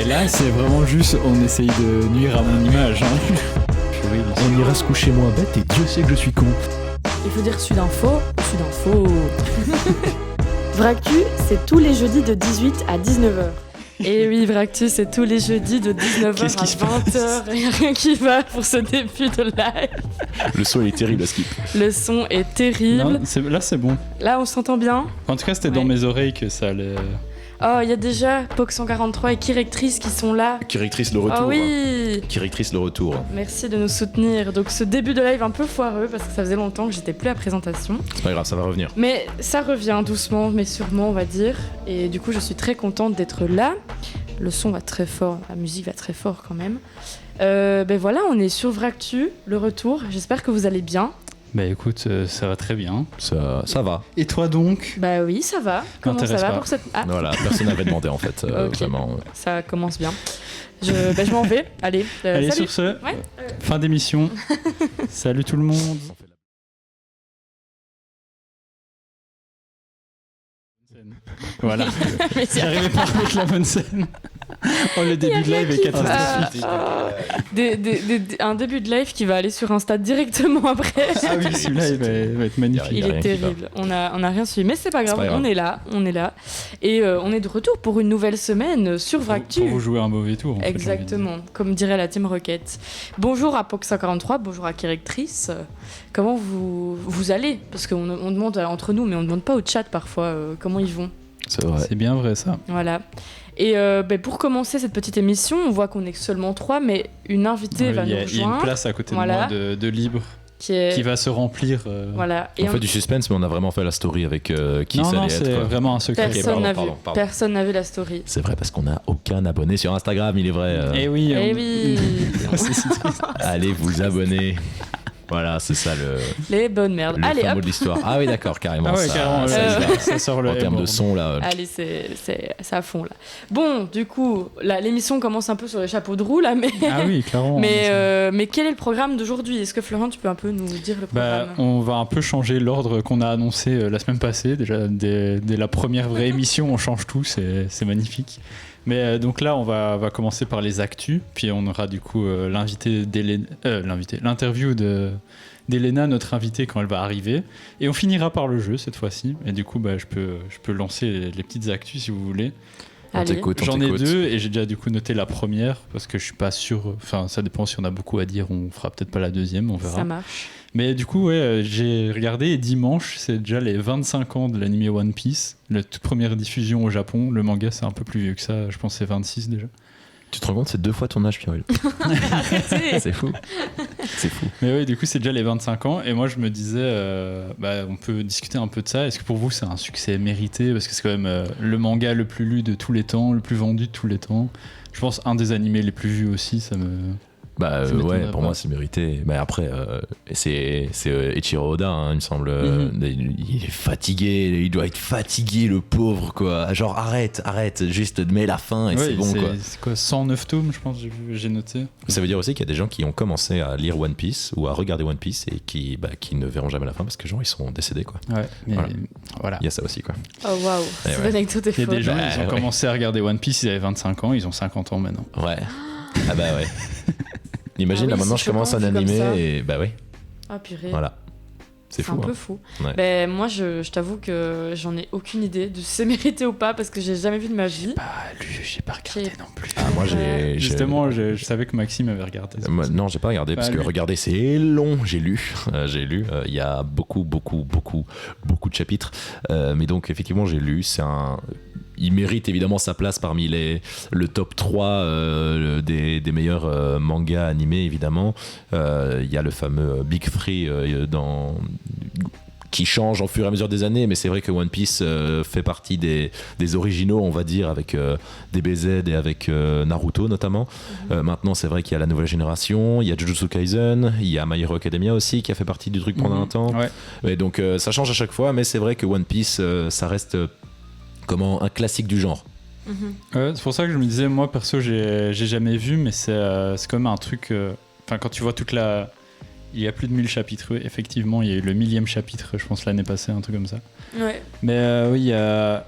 Et là, c'est vraiment juste, on essaye de nuire à mon image. On ira se coucher moins bête et Dieu sait que je suis con. Il faut dire Sudinfo. Vractu, c'est tous les jeudis de 18 à 19h. Et oui, Vractu, c'est tous les jeudis de 19h Qu'est-ce qui se à 20h. Il n'y a rien qui va pour ce début de live. Le son il est terrible à Skip. Le son est terrible. Non, là, c'est bon. Là, on s'entend bien. En tout cas, c'était dans mes oreilles que ça allait... Oh, il y a déjà Poc 143 et Kirectrice qui sont là. Kirectrice le retour. Ah oui. Kirectrice le retour. Merci de nous soutenir. Donc ce début de live un peu foireux parce que ça faisait longtemps que j'étais plus à présentation. C'est pas grave, ça va revenir. Mais ça revient doucement mais sûrement on va dire. Et du coup je suis très contente d'être là. Le son va très fort, la musique va très fort quand même. Ben voilà, on est sur Vractu, le retour. J'espère que vous allez bien. Bah écoute, ça va très bien. Ça va. Et toi donc ? Bah oui, ça va. Comment ça va pour cette... Ah, Voilà, personne n'avait demandé en fait. Ok. Vraiment. ça commence bien. Je m'en vais. Allez, Allez, salut. sur ce, Ouais. fin d'émission. Salut tout le monde. Voilà. Mais c'est- J'arrivais pas à mettre la bonne scène. Oh, le début de live est catastrophique. Un début de live qui va aller sur Insta directement après. Ah oui, celui-là, il va être magnifique. Il y a est rien qui va. terrible. On a rien suivi, mais c'est pas grave. pas grave. On est là. Et on est de retour pour une nouvelle semaine sur Vractu. Pour vous jouer un mauvais tour. en fait, Exactement, comme dirait la Team Rocket. Bonjour à Poc143, bonjour à Kirectrice. Comment vous allez ? Parce qu'on demande entre nous, mais on ne demande pas au chat parfois comment ils vont. C'est j'ai envie de dire. vrai. C'est bien vrai ça. Voilà. Et pour commencer cette petite émission, on voit qu'on est que seulement 3, mais une invitée va Il nous y a une rejoindre. place à côté Voilà. de moi de libre Qui va se remplir. Voilà. On fait du suspense, mais on a vraiment fait la story avec qui Non, ça non, allait c'est être. quoi. vraiment un secret. Personne n'a vu. pardon. Personne n'a vu la story. C'est vrai parce qu'on n'a aucun abonné sur Instagram, il est vrai. Eh oui. Eh oui. C'est si triste. Allez vous abonner. Voilà, c'est ça le Les bonnes merdes. Allez, fin hop. mot de l'histoire. Ah oui, d'accord, carrément. Ah ouais, ça, carrément, ça y va. ça sort le En termes de M. son, là. Allez, c'est à fond là. Bon, du coup, l'émission commence un peu sur les chapeaux de roue là, mais Ah oui, clairement. mais quel est le programme d'aujourd'hui ? Est-ce que Florian, tu peux un peu nous dire le Bah, programme ? on va un peu changer l'ordre qu'on a annoncé la semaine passée. Déjà, dès la première vraie émission, on change tout, c'est magnifique. Mais donc là, on va commencer par les actus, puis on aura du coup l'interview d'Elena, notre invitée, quand elle va arriver. Et on finira par le jeu cette fois-ci. Et du coup, bah, je peux lancer les petites actus si vous voulez. On Allez. t'écoute, on J'en ai t'écoute. 2 et j'ai déjà du coup noté la première parce que je suis pas sûr. Enfin, ça dépend si on a beaucoup à dire, on fera peut-être pas la deuxième, on verra. Ça marche. Mais du coup, ouais, j'ai regardé et dimanche, c'est déjà les 25 ans de l'anime One Piece, la toute première diffusion au Japon. Le manga, c'est un peu plus vieux que ça, je pense que c'est 26 déjà. Tu te rends compte, c'est 2 fois ton âge, Pierre. Arrêtez. C'est fou. C'est fou. Mais oui, du coup, c'est déjà les 25 ans. Et moi, je me disais, on peut discuter un peu de ça. Est-ce que pour vous, c'est un succès mérité ? Parce que c'est quand même le manga le plus lu de tous les temps, le plus vendu de tous les temps. Je pense un des animés les plus vus aussi, ça me... Bah Ça m'étonnerait ouais, pour pas. moi c'est mérité. Mais après, c'est Eiichiro Oda, hein, il me semble. Il est fatigué, il doit être fatigué, le pauvre, quoi. Genre arrête, juste mets la fin et Ouais, c'est bon, quoi. C'est quoi, 109 tomes, je pense, j'ai noté. Ça veut dire aussi qu'il y a des gens qui ont commencé à lire One Piece ou à regarder One Piece et qui ne verront jamais la fin parce que genre ils sont décédés, quoi. Ouais, mais voilà. Il y a ça aussi, quoi. Oh waouh, Eh cette ouais. anecdote est Il y a folle. des gens, Bah, ils ont ouais. commencé à regarder One Piece, ils avaient 25 ans, ils ont 50 ans maintenant. Ouais. Ah bah ouais. Imagine, Ah oui, là maintenant c'est je commence choquant, un vu comme animé ça. et bah ouais, Ah purée. voilà. C'est fou. un peu hein. fou. Ouais. Ben, moi, je t'avoue que j'en ai aucune idée de si c'est mérité ou pas parce que j'ai jamais vu de ma vie. Bah, lui, j'ai pas regardé non plus. Ah, moi j'ai. Justement, je savais que Maxime avait regardé. Non, j'ai pas regardé parce que lui. regarder c'est long. J'ai lu. Il y a beaucoup de chapitres. Mais donc effectivement j'ai lu. Il mérite évidemment sa place parmi le top 3 des meilleurs mangas animés évidemment. Il y a le fameux Big Three qui change au fur et à mesure des années, mais c'est vrai que One Piece fait partie des originaux, on va dire, avec DBZ et avec Naruto notamment. Maintenant, c'est vrai qu'il y a la nouvelle génération, il y a Jujutsu Kaisen, il y a My Hero Academia aussi qui a fait partie du truc pendant un temps. Ouais. Et donc ça change à chaque fois, mais c'est vrai que One Piece, ça reste un classique du genre. Ouais, c'est pour ça que je me disais, moi perso, j'ai jamais vu, mais c'est quand même un truc. Enfin, quand tu vois toute la. Il y a plus de 1000 chapitres, oui, effectivement, il y a eu le 1000e chapitre, je pense, l'année passée, un truc comme ça. Ouais. Mais oui, il y a.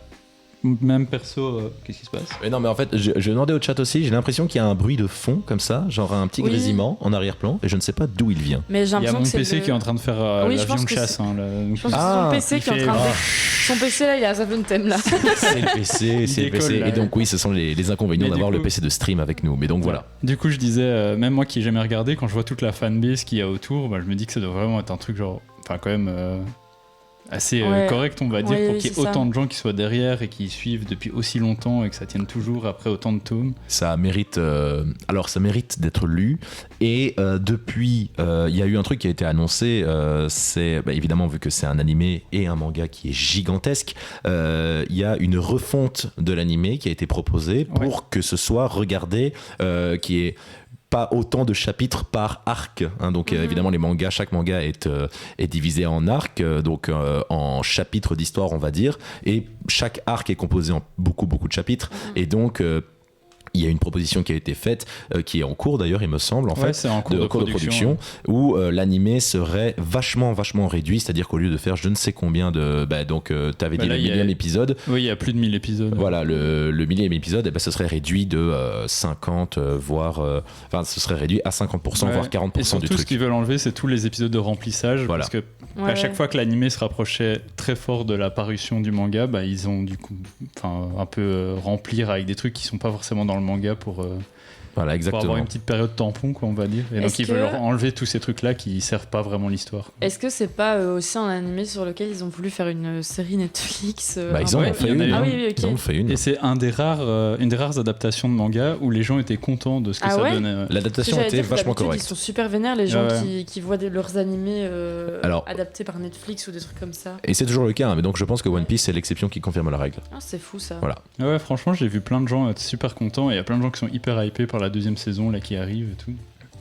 même perso, qu'est-ce qui se passe? Mais non, mais en fait, je demandais au chat aussi, j'ai l'impression qu'il y a un bruit de fond comme ça, genre un petit Oui. grésillement en arrière-plan, et je ne sais pas d'où il vient. Mais j'ai Il y a l'impression mon que c'est PC le- qui est en train de faire Oui, je l'avion pense de que chasse. Hein, Je pense que Ah, c'est son PC qui est en il train de... fait- Son PC là, il a Zaventem là. C'est le PC, c'est le décolle, PC. là. Et donc, oui, ce sont les inconvénients Mais du d'avoir le coup- PC de stream avec nous. Mais donc, voilà. Du coup, je disais, même moi qui ai jamais regardé, quand je vois toute la fanbase qu'il y a autour, bah, je me dis que ça doit vraiment être un truc genre, enfin quand même assez Ouais. correct, on va dire, Ouais, pour oui, qu'il y ait c'est ça. autant de gens qui soient derrière et qui suivent depuis aussi longtemps et que ça tienne toujours après autant de tomes. Ça mérite, alors ça mérite d'être lu. Et depuis, il y a eu un truc qui a été annoncé. C'est évidemment, vu que c'est un animé et un manga qui est gigantesque, il y a une refonte de l'animé qui a été proposée pour que ce soit regardé, qui est pas autant de chapitres par arc, hein. Donc évidemment les mangas, chaque manga est divisé en arcs, donc en chapitres d'histoire on va dire, et chaque arc est composé en beaucoup de chapitres, et donc il y a une proposition qui a été faite, qui est en cours d'ailleurs, il me semble, en Ouais, fait, c'est en cours de production, où l'animé serait vachement réduit, c'est-à-dire qu'au lieu de faire je ne sais combien de... donc, t'avais dit là, le il y a- millième épisode, Oui, il y a plus de 1000 épisodes. voilà, le millième épisode, ce serait réduit de 50, voire... Enfin, ce serait réduit à 50%, Ouais. voire Et 40% du surtout, ce truc. qu'ils veulent enlever, c'est tous les épisodes de remplissage. Voilà. Parce que Ouais, à chaque ouais. fois que l'animé se rapprochait très fort de la parution du manga, bah, ils ont du coup un peu remplir avec des trucs qui sont pas forcément dans le manga pour Voilà, avoir exactement. une petite période tampon, quoi, on va dire. Et donc Est-ce ils veulent que- enlever tous ces trucs-là qui servent pas vraiment l'histoire. Est-ce que c'est pas aussi un animé sur lequel ils ont voulu faire une série Netflix Ils en un ont peu- fait il y en a une. eu Ah hein. oui, oui, ok. Ils en ont fait une. Et c'est une des rares adaptations de manga où les gens étaient contents de ce que Ah ça ouais donnait. L'adaptation J'allais était dire que vachement d'habitude, correcte. Ils sont super vénères les gens Ouais. qui voient leurs animés Alors- adaptés par Netflix ou des trucs comme ça. Et c'est toujours le cas, hein, mais donc je pense que One Piece c'est l'exception qui confirme la règle. Ah, c'est fou ça. Voilà. Ouais, franchement, j'ai vu plein de gens être super contents et il y a plein de gens qui sont hyper hypés par la deuxième saison là qui arrive et tout.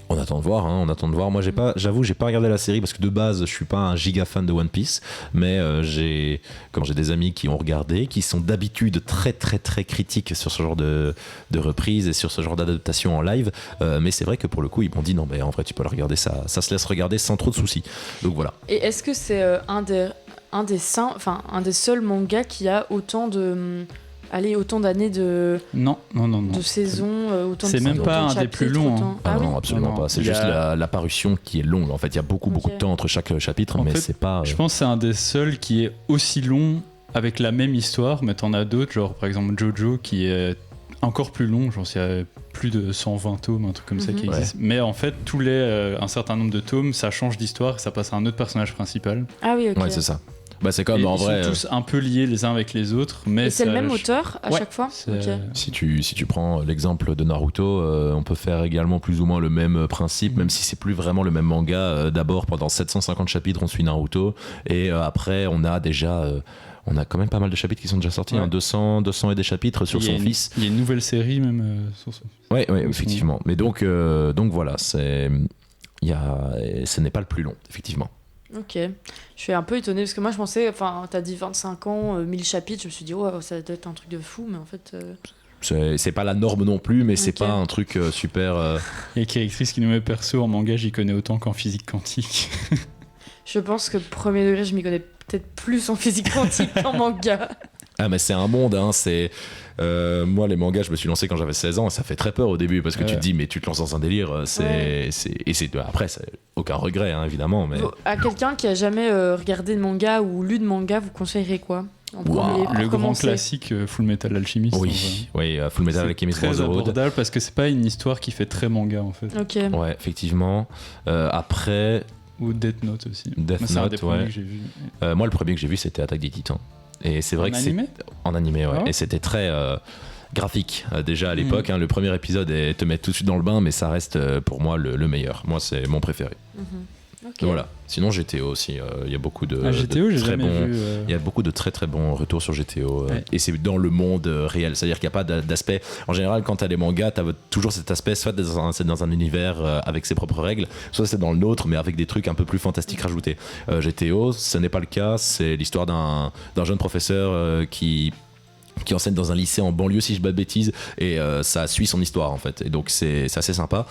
On attend de voir, hein, on attend de voir. Moi, j'avoue, j'ai pas regardé la série parce que de base, je suis pas un giga fan de One Piece, mais j'ai des amis qui ont regardé, qui sont d'habitude très critiques sur ce genre de reprise et sur ce genre d'adaptation en live. Mais c'est vrai que pour le coup, ils m'ont dit non, mais en vrai, tu peux le regarder, ça se laisse regarder sans trop de soucis. Donc voilà. Et est-ce que c'est un des seuls mangas qui a autant d'années de Non. saison, autant c'est de même pas autant de un des plus chapitres, longs, autant- hein. Ah, Ah oui. non, absolument Non, pas. C'est il y a- juste la parution qui est longue. En fait, il y a beaucoup Ok. de temps entre chaque chapitre, En mais fait, c'est pas. Je pense que c'est un des seuls qui est aussi long avec la même histoire, mais t'en as d'autres, genre par exemple Jojo qui est encore plus long, genre il y a plus de 120 tomes, un truc comme ça qui Mhm. existe. Mais en fait, un certain nombre de tomes, ça change d'histoire et ça passe à un autre personnage principal. Ah oui, ok. Ouais, c'est ça. Bah, c'est Et comme en ils vrai. sont tous un peu liés les uns avec les autres, mais Et c'est le ça- même auteur à Ouais, chaque fois. c'est- Ok. Si tu prends l'exemple de Naruto, on peut faire également plus ou moins le même principe, même si c'est plus vraiment le même manga. D'abord, pendant 750 chapitres, on suit Naruto, et après, on a déjà. On a quand même pas mal de chapitres qui sont déjà sortis, Ouais. hein, 200 et des chapitres sur Il y a son une- fils. Il y a une nouvelle série même sur son Ouais, Ils effectivement. Mais donc voilà, ce n'est pas le plus long, effectivement. Ok. Je suis un peu étonnée parce que moi je pensais, enfin, t'as dit 25 ans, 1000 chapitres, je me suis dit, oh, ça doit être un truc de fou, mais en fait. C'est pas la norme non plus, mais c'est Ok. pas un truc super. Et qui est actrice qui nous met perso en manga, j'y connais autant qu'en physique quantique. Je pense que premier degré, je m'y connais peut-être plus en physique quantique qu'en manga. Ah, mais c'est un monde, hein, c'est. Moi, les mangas, je me suis lancé quand j'avais 16 ans et ça fait très peur au début parce que tu Ouais. te dis, mais tu te lances dans un délire, Ouais. Après, c'est aucun regret, hein, évidemment, mais. À quelqu'un qui a jamais regardé de manga ou lu de manga, vous conseillerez quoi en Waouh. premier, pour Le grand commencer classique Full Metal Alchemist. Oui, Full Metal Alchemist Très Brotherhood. abordable parce que c'est pas une histoire qui fait très manga en fait. Ok. Ouais, effectivement. Après, Ou Death Note aussi. Death Moi, c'est un des Note, premiers ouais. que j'ai vu. moi, le premier que j'ai vu, c'était Attaque des Titans. Et c'est vrai En que animé c'est. En animé, ouais. Ah ouais Et c'était très. Graphique déjà à l'époque, hein. Le premier épisode te met tout de suite dans le bain, mais ça reste pour moi le meilleur. Moi, c'est mon préféré. Mhm. Ok. Donc voilà. Sinon GTO aussi, il y a beaucoup de, GTO, de j'ai très jamais bons. vu. Il y a beaucoup de très bons retours sur GTO Ouais. et c'est dans le monde réel, c'est-à-dire qu'il n'y a pas d'aspect. En général, quand tu as les mangas, tu as toujours cet aspect, soit c'est dans un univers avec ses propres règles, soit c'est dans le nôtre, mais avec des trucs un peu plus fantastiques rajoutés. GTO, ce n'est pas le cas, c'est l'histoire d'un jeune professeur qui enseigne dans un lycée en banlieue, si je ne dis pas de bêtises, et ça suit son histoire en fait, et donc c'est assez sympa.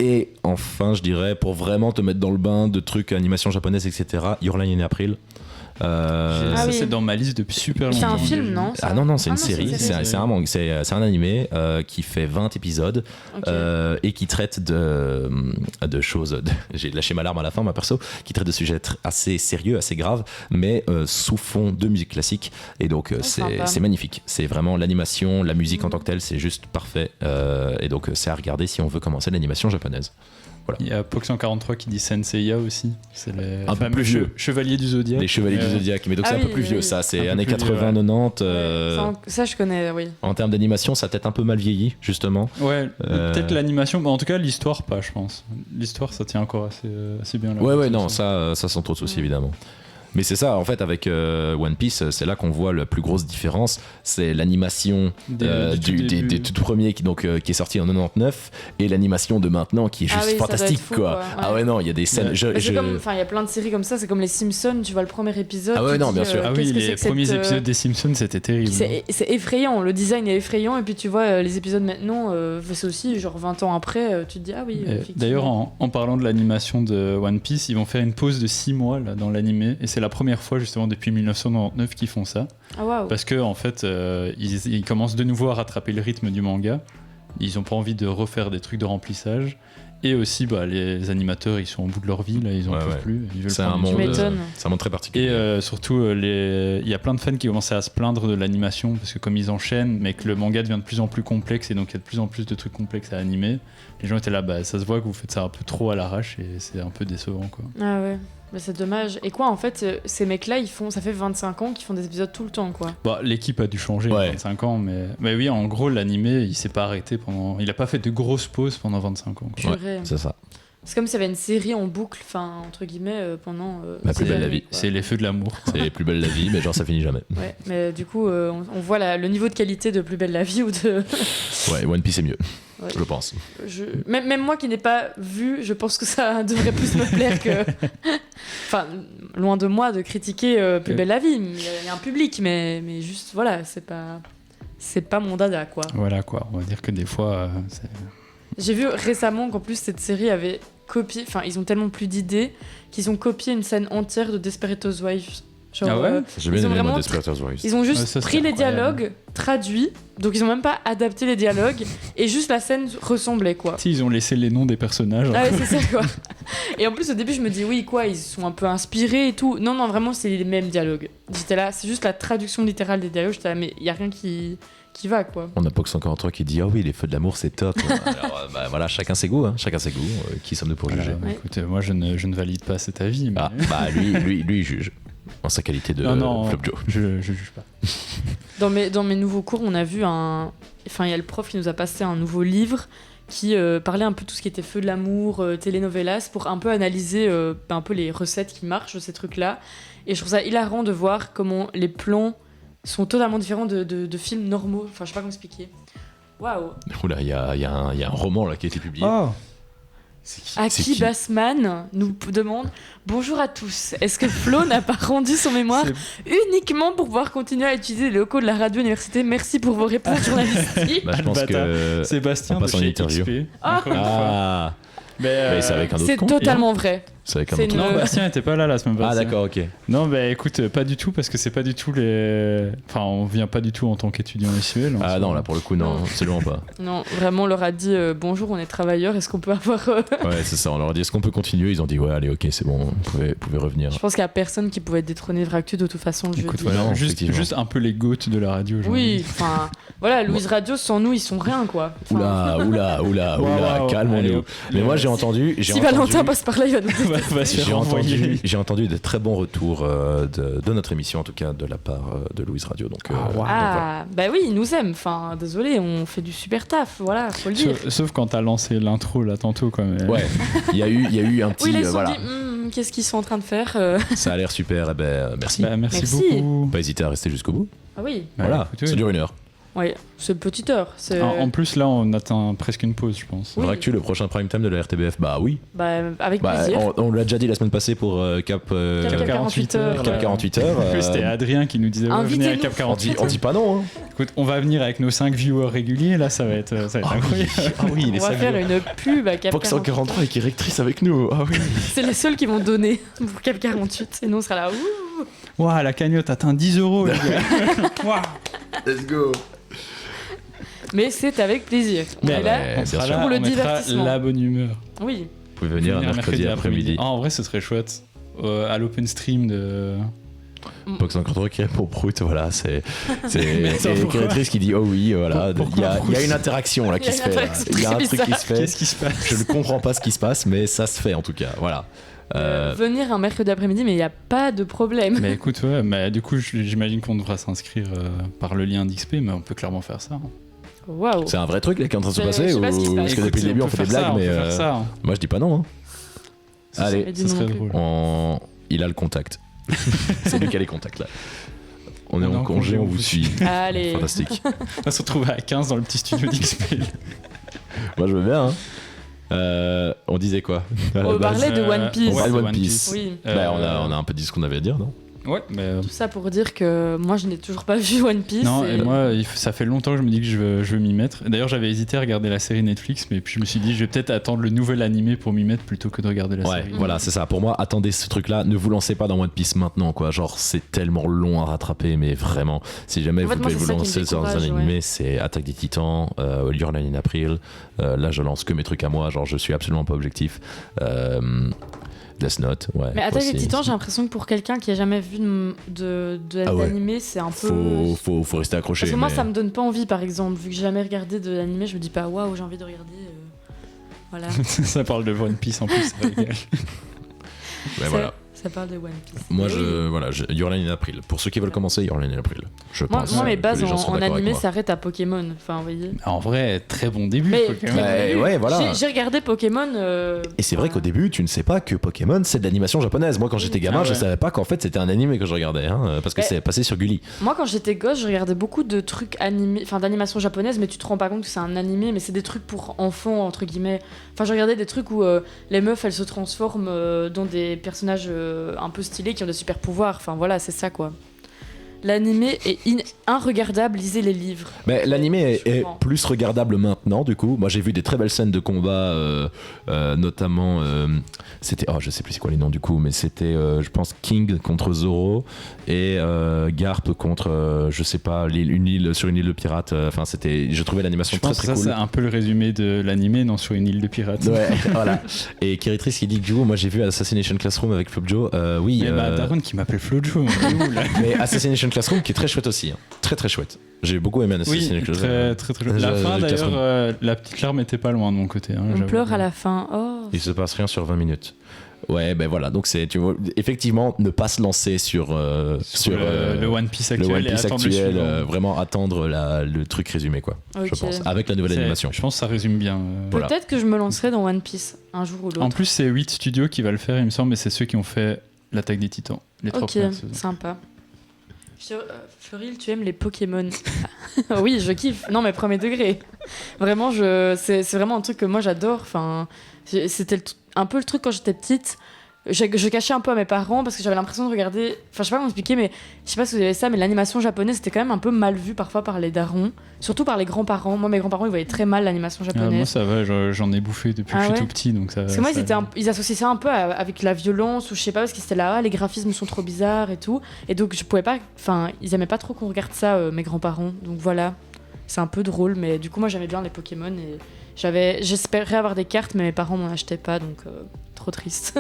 Et enfin, je dirais, pour vraiment te mettre dans le bain de trucs animation japonaise, etc., Your Lie in April. Ça, oui. c'est dans ma liste depuis super C'est longtemps. un film, non ça Ah non, c'est une c'est une série, série. c'est un manga, c'est un animé qui fait 20 épisodes Ok. et qui traite de choses, j'ai lâché ma larme à la fin, ma perso, qui traite de sujets assez sérieux, assez graves, mais sous fond de musique classique. Et donc sympa. c'est magnifique, c'est vraiment l'animation, la musique en tant que telle, c'est juste parfait. Et donc c'est à regarder si on veut commencer l'animation japonaise. Il y a Pox 143 qui dit Senseiya aussi. C'est les Un peu fameux plus vieux. Chevaliers du Zodiaque. Les Chevaliers du Zodiaque, mais donc Ah c'est un oui, peu plus vieux, oui. ça, Un c'est peu années plus vieux, 80-90. Ça, je connais, oui. En termes d'animation, ça a peut-être un peu mal vieilli, justement. Ouais, peut-être l'animation, mais en tout cas l'histoire pas, je pense. L'histoire, ça tient encore assez bien là. Ouais, non, ça sans trop de soucis, évidemment. Mais c'est ça, en fait, avec One Piece, c'est là qu'on voit la plus grosse différence. C'est l'animation des tout premiers qui est sorti en 99 et l'animation de maintenant qui est juste oui, ça doit fantastique, être fou, quoi. quoi. Ouais. Ah ouais, non, il y a des scènes. Ouais. C'est comme, enfin, il y a plein de séries comme ça. C'est comme les Simpsons. Tu vois le premier épisode. Ah ouais, tu non, dis, bien sûr. Ah oui, qu'est-ce que les c'est que premiers cette, épisodes des Simpsons, c'était terrible. C'est effrayant. Le design est effrayant. Et puis tu vois les épisodes maintenant. C'est aussi genre 20 ans après. Tu te dis ah oui. D'ailleurs, en parlant de l'animation de One Piece, ils vont faire une pause de 6 mois là, dans l'animé. Et c'est la première fois, justement, depuis 1999 qu'ils font ça. Ah waouh. Parce que en fait, ils commencent de nouveau à rattraper le rythme du manga. Ils n'ont pas envie de refaire des trucs de remplissage. Et aussi, les animateurs, ils sont au bout de leur vie, là, ils en peuvent plus. Ils veulent C'est prendre un du monde, temps. m'étonnes. c'est un monde très particulier. Et surtout, il y a plein de fans qui commençaient à se plaindre de l'animation parce que comme ils enchaînent, mais que le manga devient de plus en plus complexe et donc il y a de plus en plus de trucs complexes à animer, les gens étaient là, ça se voit que vous faites ça un peu trop à l'arrache et c'est un peu décevant, quoi. Ah ouais. Mais c'est dommage. Et quoi, en fait, ces mecs-là, ça fait 25 ans qu'ils font des épisodes tout le temps, quoi. L'équipe a dû changer il y a 25 ans, mais oui, en gros, l'animé, il s'est pas arrêté il a pas fait de grosses pauses pendant 25 ans, quoi. Purée. C'est ça. C'est comme s'il y avait une série en boucle, enfin, entre guillemets, pendant. La plus belle la vie. C'est les feux de l'amour. C'est les plus belles la vie, mais genre ça finit jamais. Ouais, mais du coup, on voit le niveau de qualité de Plus belle la vie ou de. Ouais, One Piece est mieux, Ouais. je pense. Même moi qui n'ai pas vu, je pense que ça devrait plus me plaire que. Enfin, loin de moi de critiquer Plus belle la vie. Il y a un public, mais juste, voilà, c'est pas mon dada, quoi. Voilà, quoi. On va dire que des fois, c'est. J'ai vu récemment qu'en plus cette série avait copié, enfin ils ont tellement plus d'idées qu'ils ont copié une scène entière de Desperate Housewives. Genre, Ah ouais J'ai bien Ils ont aimé vraiment moi Desperate Housewives. ils ont juste Ouais, ça, pris c'est les incroyable. dialogues, traduits, donc ils ont même pas adapté les dialogues et juste la scène ressemblait, quoi. Si, ils ont laissé les noms des personnages. Ah ouais, c'est ça, quoi. Et en plus au début je me dis oui quoi, ils sont un peu inspirés et tout. Non vraiment c'est les mêmes dialogues. J'étais là, c'est juste la traduction littérale des dialogues, j'étais là mais y a rien qui va, quoi. On a Pox 143 qui dit ah oui les feux de l'amour c'est top. Alors voilà, chacun ses goûts, qui sommes-nous pour Voilà, juger? bah, écoute, moi je ne valide pas cet avis. Mais... Lui il juge en sa qualité de non, Flop Joe. je juge pas. Dans mes nouveaux cours, on a vu enfin il y a le prof qui nous a passé un nouveau livre qui parlait un peu tout ce qui était feu de l'amour, telenovelas, pour un peu analyser un peu les recettes qui marchent de ces trucs-là. Et je trouve ça hilarant de voir comment les plans sont totalement différents de films normaux. Enfin, je sais pas comment expliquer. Waouh. Oula, il y a un roman là qui a été publié. Oh, C'est qui Aki Bassman nous demande bonjour à tous. Est-ce que Flo n'a pas rendu son mémoire uniquement pour pouvoir continuer à utiliser les locaux de la radio université? Merci pour vos réponses journalistiques. Je pense que Sébastien on de passe en chez interview. XP. Ah. Encore une fois. Ah, Mais, c'est avec un autre C'est con. totalement vrai. C'est avec un c'est autre une- con. Non, Bastien était pas là la semaine passée. Ah d'accord, ok. Non, bah écoute, pas du tout, parce que c'est pas du tout les. Enfin, on vient pas du tout en tant qu'étudiant SUL. en Ah soi. non, là pour le coup, non, absolument pas. Non, vraiment, on leur a dit bonjour, on est travailleurs, est-ce qu'on peut avoir. Ouais, c'est ça, on leur a dit est-ce qu'on peut continuer? Ils ont dit ouais, allez, ok, c'est bon, vous pouvez revenir. Je pense qu'il y a personne qui pouvait détrôner Vractu de toute façon le Écoute, jeudi. voilà, Non, juste, effectivement. juste un peu les goats de la radio. j'ai Oui, envie. enfin, voilà, Louise Radio, sans nous, ils sont rien, quoi. Enfin, Oula, Waouh, allez, calmons-nous. hop. Mais moi j'ai entendu. si Valentin passe par là, il va nous Va se faire envoyer. J'ai entendu de très bons retours de notre émission, en tout cas de la part de Louise Radio. Donc, Ah, bah oui, ils nous aiment. Enfin, désolé, on fait du super taf, voilà, faut le dire. Sauf quand t'as lancé l'intro là tantôt, quand même. ouais, il y a eu un petit. Oui, là, ils se sont voilà, dit, qu'est-ce qu'ils sont en train de faire ça a l'air super. Eh ben, merci. Bah, merci Merci. beaucoup. Pas hésiter à rester jusqu'au bout. Ah oui, Voilà, écoutez, ça dure 1 heure. ouais, c'est une petite heure. C'est... En plus, là, on atteint presque une pause, je pense. Oui. Faudra que tu le prochain prime time de la RTBF. Bah oui. Bah, avec Bah, plaisir. on l'a déjà dit la semaine passée pour Cap. Cap 48 heures. Cap 48 heures. En plus, c'était Adrien qui nous disait venez à Invitez-nous. Cap on dit 48. pas non. Hein. Écoute, on va venir avec nos 5 viewers réguliers, là, ça va être incroyable. Ah oui, On va faire une pub à Cap Fox 48. 143 et qui est rectrice avec nous. Ah oui. C'est les seuls qui vont donner pour Cap 48. Et nous, on sera là. Ouh. Waouh, la cagnotte atteint 10 €, les gars. Waouh. Let's go. Mais c'est avec plaisir. Mais Et là, ouais, on bien sera sûr. là, Pour le on mettra divertissement. la bonne humeur. oui. Vous pouvez venir un mercredi après-midi. Ah, en vrai, ce serait chouette. À l'open stream de. Box 53 qui répond prout, voilà, c'est Mais attends, et pourquoi créatrice qui dit oh oui, voilà, Pourquoi il y a une interaction là Il y a qui se une fait, là. interaction Il y a un très truc qui se fait. Qu'est-ce qui se passe? Je ne comprends pas ce qui se passe, mais ça se fait en tout cas, voilà. Venir un mercredi après-midi, mais il n'y a pas de problème. Mais écoute, ouais, mais du coup, j'imagine qu'on devra s'inscrire par le lien d'XP, mais on peut clairement faire ça. Hein. Waouh. C'est un vrai truc là qui est en train de se Je passer sais pas ce qui se ou passe. parce que Écoute, depuis le début on peut fait des faire blagues, ça, mais on peut faire ça, hein. moi je dis pas non. Hein. Ça Allez, Et ça serait dis-nous. drôle. il a le contact. C'est lui qui a les contacts là. On est On est en en congé, congé, on vous suit. Allez. Fantastique. On va se retrouver à 15 dans le petit studio d'XP. Moi je veux bien. Hein. On disait quoi à la On base parlait de One Piece. On parle de c'est One Piece. Oui. Bah, on a un peu dit ce qu'on avait à dire, non? Ouais, mais. Tout ça pour dire que moi, je n'ai toujours pas vu One Piece. Non, et- et moi, ça fait longtemps que je me dis que je veux m'y mettre. D'ailleurs, j'avais hésité à regarder la série Netflix, mais puis je me suis dit, je vais peut-être attendre le nouvel animé pour m'y mettre plutôt que de regarder la Ouais, série. voilà, c'est ça. Pour moi, attendez ce truc-là. Ne vous lancez pas dans One Piece maintenant, quoi. Genre, c'est tellement long à rattraper, mais vraiment, si jamais En fait, vous moi, devez c'est vous ça qui me lancer dans un décourage, animé, c'est Attaque des Titans, Your Line in April. Là, je lance que mes trucs à moi. Genre, je suis absolument pas objectif. Death Note, ouais. Mais Attaque des aussi. Titans, j'ai l'impression que pour quelqu'un qui a jamais vu Ah ouais. d'animé, c'est un peu. Faut rester accroché. Parce que moi, mais- ça me donne pas envie, par exemple. Vu que j'ai jamais regardé de l'animé, je me dis pas waouh, j'ai envie de regarder. Voilà. Ça parle de One Piece en plus, ça régale. Ouais, voilà. Ça parle de One Piece. Moi, Mais oui. voilà, Your Line in April. Pour ceux qui veulent commencer, Your Line in April. Je Moi, pense. mes que bases les gens seront en d'accord avec animé moi. s'arrêtent à Pokémon. Enfin, vous voyez. En vrai, très bon début. Mais Pokémon. Ouais, ouais, voilà. J'ai regardé Pokémon. Et c'est vrai qu'au début, tu ne sais pas que Pokémon, c'est de l'animation japonaise. Moi, quand j'étais gamin, Ah ouais. je savais pas qu'en fait, c'était un animé que je regardais, hein, parce que Ouais. c'est passé sur Gulli. Moi, quand j'étais gosse, je regardais beaucoup de trucs animés, enfin d'animation japonaise, mais tu te rends pas compte que c'est un animé, mais c'est des trucs pour enfants entre guillemets. Enfin, je regardais des trucs où les meufs elles se transforment dans des personnages un peu stylés qui ont des super pouvoirs. Enfin voilà, c'est ça quoi. L'animé est inregardable, lisez les livres. Mais l'animé est Sûrement. plus regardable maintenant, du coup. Moi, j'ai vu des très belles scènes de combat, notamment. C'était. Oh, je sais plus c'est quoi les noms du coup, mais c'était, je pense, King contre Zoro et Garp contre, je sais pas, sur une île de pirates. Enfin, c'était. Je trouvais l'animation Je très pense que très ça, cool. c'est un peu le résumé de l'animé, non, sur une île de pirates. Ouais, voilà. Et Kiritrice qui dit que du coup, moi j'ai vu Assassination Classroom avec Flopjo. Oui. Mais bah, Daron qui m'appelle Flojo. Mais Assassination Classroom qui est très chouette aussi. Hein. Très très chouette. J'ai beaucoup aimé Assassination Oui, Classroom. très très chouette. La fin Classroom. d'ailleurs, la petite larme était pas loin de mon côté. Hein, On j'avoue. pleure à la fin. Oh. Il se passe rien sur 20 minutes. Ouais, ben voilà. Donc c'est, tu vois, effectivement, ne pas se lancer sur le One Piece le actuel, One Piece et attendre le actuel, suivant. vraiment attendre le truc résumé, quoi. Je Ok. pense. Avec la nouvelle C'est- animation. Je pense que ça résume bien. Voilà. Peut-être que je me lancerai dans One Piece un jour ou l'autre. En plus, c'est 8 studios qui va le faire, il me semble, mais c'est ceux qui ont fait l'Attaque des Titans. Les 3 Ok, premières saisons. sympa. Floril, tu aimes les Pokémon? Oui, je kiffe. Non, mais premier degré. Vraiment, c'est vraiment un truc que moi j'adore. Enfin, c'était un peu le truc quand j'étais petite. Je cachais un peu à mes parents parce que j'avais l'impression de regarder. Enfin, je sais pas comment expliquer, mais je sais pas si vous avez ça, mais l'animation japonaise c'était quand même un peu mal vu parfois par les darons, surtout par les grands-parents. Moi, mes grands-parents ils voyaient très mal l'animation Ah, japonaise. moi, ça va, j'en ai bouffé depuis que Ah je suis ouais tout petit. Donc ça, Parce que moi, ça- ils associaient ça un peu avec la violence, ou je sais pas, parce qu'ils étaient là, ah, les graphismes sont trop bizarres et tout. Et donc, je pouvais pas. Enfin, ils aimaient pas trop qu'on regarde ça, mes grands-parents. Donc voilà, c'est un peu drôle, mais du coup, moi, j'aimais bien les Pokémon et j'espérais avoir des cartes, mais mes parents m'en achetaient pas, donc trop triste.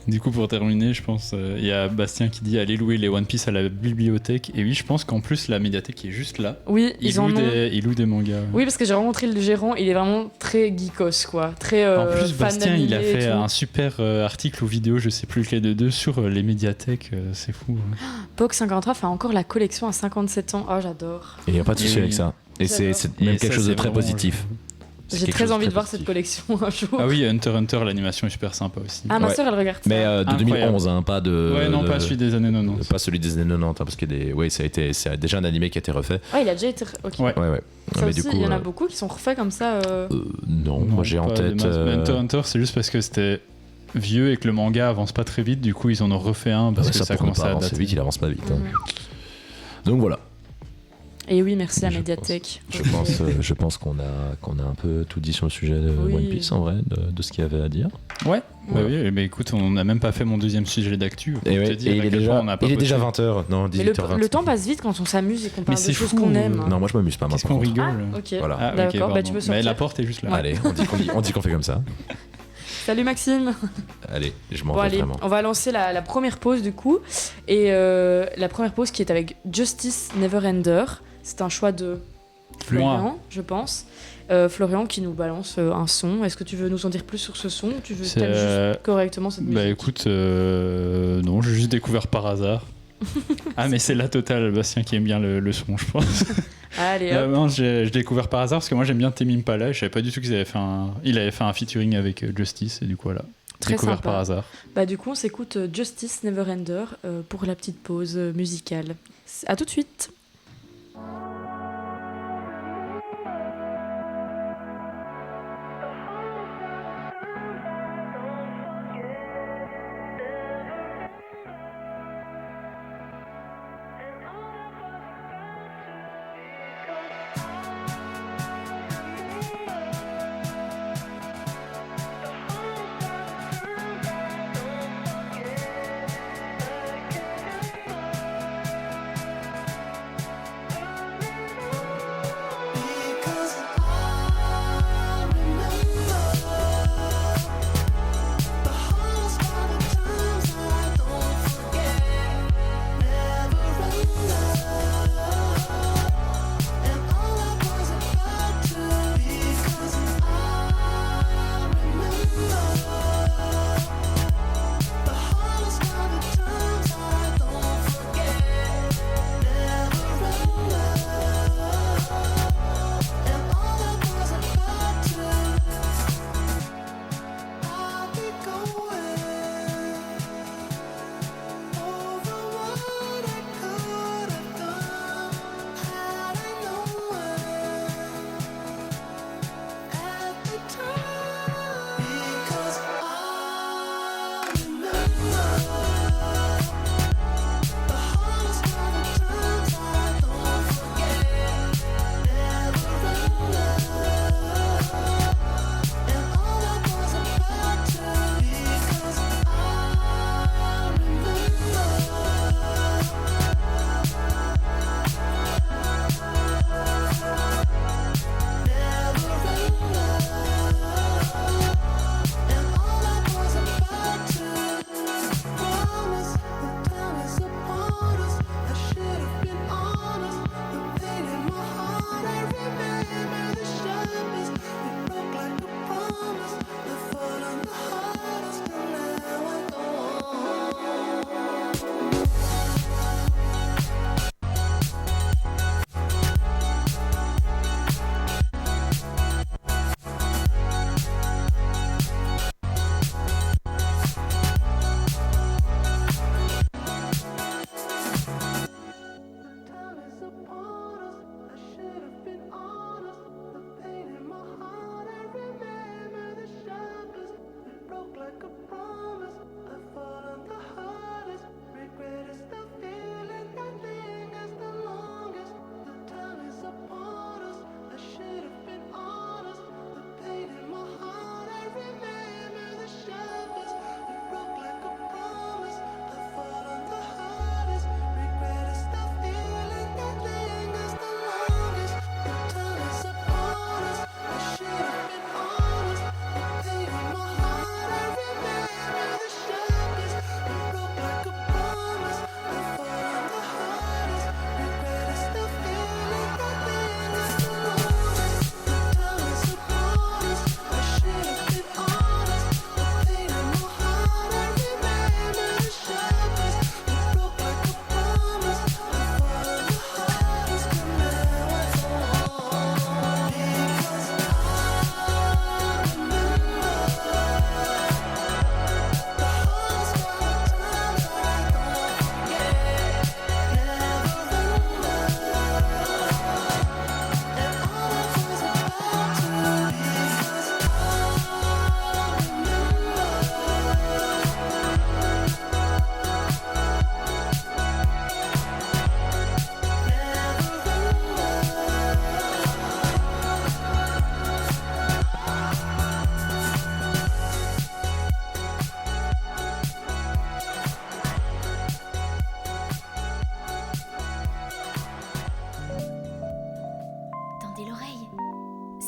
Du coup, pour terminer, je pense, il y a Bastien qui dit allez louer les One Piece à la bibliothèque. Et oui, je pense qu'en plus, la médiathèque est juste là. Oui, Il ils en loue, ont. il loue des mangas. Oui, parce que j'ai rencontré le gérant, il est vraiment très geekos, quoi. Très En plus, fan Bastien, il a d'animé et fait tout. un super article ou vidéo, je sais plus lequel de deux, sur les médiathèques. C'est fou. Hein. Poc 53 fait encore la collection à 57 ans. Oh, j'adore. Et il n'y a pas de souci Oui. avec ça. Et c'est J'adore. même Et quelque ça, chose de c'est très vraiment, positif. C'est J'ai quelque très chose envie de voir positif. cette collection un jour. Ah oui, Hunter x Hunter, l'animation est super sympa aussi. Ah, ma Ouais. soeur, elle regarde ça. Mais de Incroyable. 2011, hein, pas de. Ouais, non, de- pas celui des années 90. Pas celui des années 90, hein, parce que c'est déjà un animé qui a été refait. Ouais, il a déjà été. Ok. Ouais. Ouais, ouais. Ça Mais aussi, du coup, il y en a beaucoup qui sont refaits comme ça. non, moi j'ai en pas des tête. masses. Mais Hunter x Hunter, c'est juste parce que c'était vieux et que le manga avance pas très vite. Du coup, ils en ont refait un parce que ça pour ne commençait pas à avancer dater. vite, il avance pas vite. Hein. Mhm. Donc voilà. Et oui, merci la Je médiathèque. Je pense qu'on a un peu tout dit sur le sujet de Oui. One Piece en vrai, de ce qu'il y avait à dire. Ouais, bah Ouais. oui, mais écoute, on n'a même pas fait mon deuxième sujet d'actu. Pour Et, te ouais, dire et à quel point on n'a pas bossé. déjà 20h, non, Mais le 18h20. temps passe vite quand on s'amuse et qu'on parle de c'est choses fou, qu'on aime. Non, moi je m'amuse pas Qu'est-ce maintenant. qu'on rigole Ah, ok. Voilà. Ah, ok, D'accord, bah pardon. tu peux Mais sortir. la porte est juste là. Allez, on dit qu'on fait comme ça. Salut Maxime. Allez, je m'en Bon vais allez, vraiment. on va lancer la première pause du coup. Et la première pause qui est avec Justice Neverender. C'est un choix de Florian, Moi. je pense. Florian qui nous balance un son. Est-ce que tu veux nous en dire plus sur ce son ou tu veux C'est, t'aimes juste correctement cette musique? Bah écoute, non, j'ai juste découvert par hasard. Ah mais c'est la totale, Bastien qui aime bien le son, je pense. Allez hop. Non, j'ai découvert par hasard parce que moi j'aime bien Tame Impala. Je savais pas du tout qu'il avait fait un featuring avec Justice et du coup voilà. Très Découvert sympa. par hasard. Bah du coup on s'écoute Justice Neverender pour la petite pause musicale. À tout de suite. Thank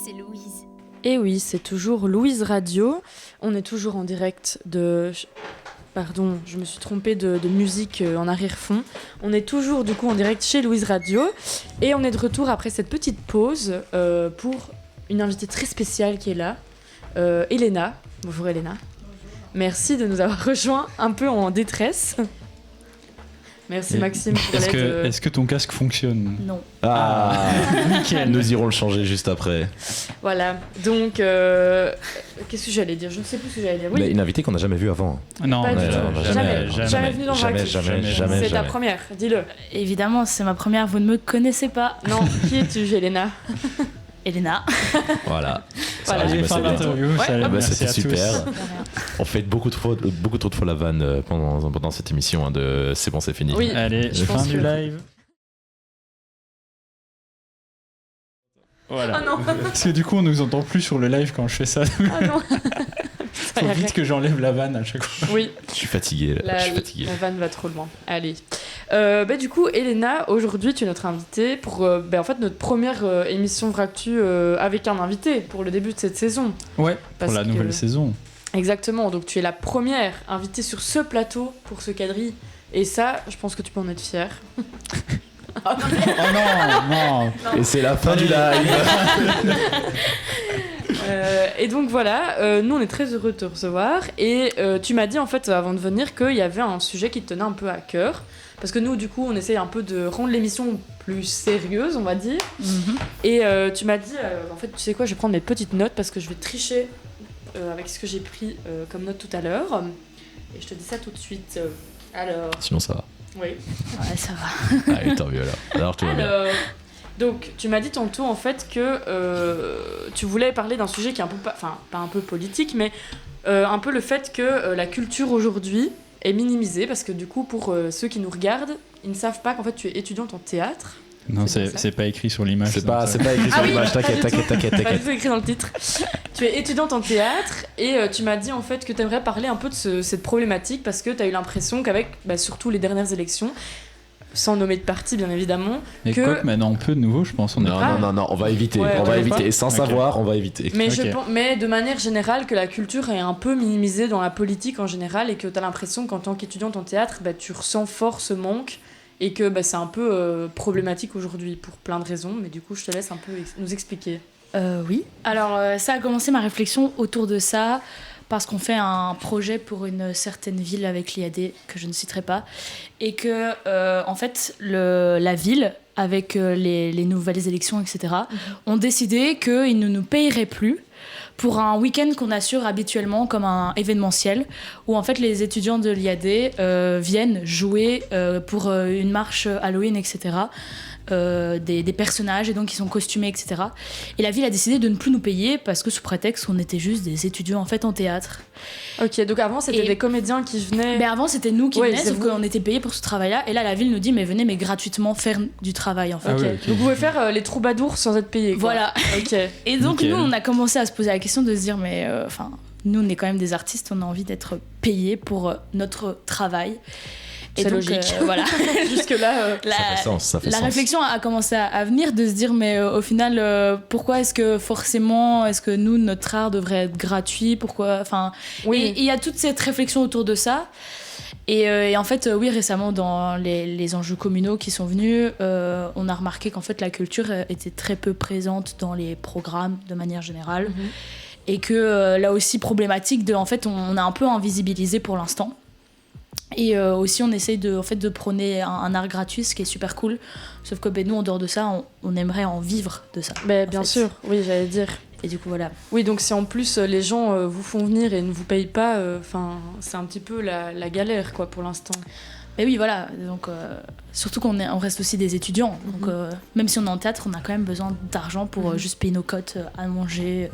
c'est Louise. Et oui, c'est toujours Louise Radio. On est toujours en direct de... Pardon, je me suis trompée de musique en arrière-fond. On est toujours du coup en direct chez Louise Radio. Et on est de retour après cette petite pause pour une invitée très spéciale qui est là. Elena. Bonjour Elena. Merci de nous avoir rejoints un peu en détresse. Merci Maxime pour l'aide. Est-ce que ton casque fonctionne ? Non. Nickel. Nous irons le changer juste après. Voilà, donc qu'est-ce que j'allais dire ? Je ne sais plus ce que j'allais dire. Oui, Mais une invitée qu'on n'a jamais vue avant. Non, pas du tout. jamais. Jamais venu dans Jamais, Vrac. jamais. C'est ta première, dis-le. Évidemment, c'est ma première, vous ne me connaissez pas. Non, qui es-tu, Elena ? Elena. Voilà. Voilà. Allez, fin d'interview. Ouais. Merci C'était à tous. super. On fait beaucoup trop de fois la vanne pendant cette émission de C'est bon, c'est fini. Oui. Allez, Je fin pense du que- live. Voilà. Ah non. Parce que du coup, on nous entend plus sur le live quand je fais ça. Ah non. Faut vite que j'enlève la vanne à chaque fois. Oui, Je suis fatigué. Là. Je suis fatigué. la vanne va trop loin. Allez. Du coup, Elena, aujourd'hui, tu es notre invitée pour en fait, notre première émission Vractu avec un invité pour le début de cette saison. Ouais, Parce pour la que- nouvelle saison. Exactement, donc tu es la première invitée sur ce plateau pour ce quadrille. Et ça, je pense que tu peux en être fière. Oh non, non. Et c'est la fin du live. Et donc voilà, nous on est très heureux de te recevoir. Et tu m'as dit en fait avant de venir qu'il y avait un sujet qui te tenait un peu à cœur. Parce que nous, du coup, on essaye un peu de rendre l'émission plus sérieuse, on va dire. Et tu m'as dit, en fait, tu sais quoi, je vais prendre mes petites notes parce que je vais tricher avec ce que j'ai pris comme note tout à l'heure. Et je te dis ça tout de suite. Alors, Sinon, ça va. oui. Ouais, ça va. Allez, tant mieux alors tout va bien. Alors, donc, tu m'as dit tantôt en fait que tu voulais parler d'un sujet qui est un peu, pas un peu politique, mais un peu le fait que la culture aujourd'hui est minimisée parce que du coup, pour ceux qui nous regardent, ils ne savent pas qu'en fait tu es étudiante en théâtre. Non, C'est bien ça. c'est pas écrit sur l'image. C'est donc pas ça- écrit sur Ah oui, l'image. pas T'inquiète. Pas du tout écrit dans le titre. Tu es étudiante en théâtre et tu m'as dit en fait que tu aimerais parler un peu de cette problématique parce que tu as eu l'impression qu'avec surtout les dernières élections, sans nommer de parti bien évidemment, Mais que- quoi que maintenant on peut de nouveau, je pense. On est... Non, on va éviter. Ouais, on va ouais, éviter. pas. Et sans Ok. savoir, on va éviter. mais, Ok. mais de manière générale que la culture est un peu minimisée dans la politique en général et que tu as l'impression qu'en tant qu'étudiante en théâtre, tu ressens fort ce manque et que c'est un peu problématique aujourd'hui pour plein de raisons, mais du coup je te laisse un peu nous expliquer. Oui. Alors, ça a commencé ma réflexion autour de ça parce qu'on fait un projet pour une certaine ville avec l'IAD que je ne citerai pas et que en fait la ville avec les nouvelles élections etc. ont décidé qu'ils ne nous payeraient plus pour un week-end qu'on assure habituellement comme un événementiel où en fait les étudiants de l'IAD viennent jouer pour une marche Halloween etc. Des personnages et donc ils sont costumés etc. Et la ville a décidé de ne plus nous payer parce que sous prétexte qu'on était juste des étudiants en fait en théâtre. Ok, donc avant c'était Et- des comédiens qui venaient... Mais avant c'était nous qui Ouais, venaient c'est sauf vous. qu'on était payés pour ce travail-là et là la ville nous dit mais venez mais gratuitement faire du travail en fait. Ah Ok. ouais, ok. Donc vous pouvez faire les troubadours sans être payé. Quoi. Voilà. Ok. Et donc Nickel. nous on a commencé à se poser la question de se dire mais enfin nous on est quand même des artistes, on a envie d'être payés pour notre travail. Et C'est donc, logique. voilà. Jusque là. La- Ça fait sens. Ça fait La sens. réflexion a commencé à venir de se dire mais au final pourquoi est-ce que nous notre art devrait être gratuit, pourquoi enfin Oui. et il y a toute cette réflexion autour de ça et en fait oui récemment dans les enjeux communaux qui sont venus on a remarqué qu'en fait la culture était très peu présente dans les programmes de manière générale Mhm. et que là aussi problématique de en fait on a un peu invisibilisé pour l'instant. Et aussi on essaye de prôner un art gratuit, ce qui est super cool. Sauf que nous en dehors de ça, on aimerait en vivre de ça. Bien fait. sûr, oui, j'allais dire. Et du coup voilà. Oui, donc si en plus les gens vous font venir et ne vous payent pas, c'est un petit peu la galère quoi pour l'instant. Mais oui voilà, donc surtout on reste aussi des étudiants. Donc même si on est en théâtre, on a quand même besoin d'argent pour juste payer nos cotes à manger.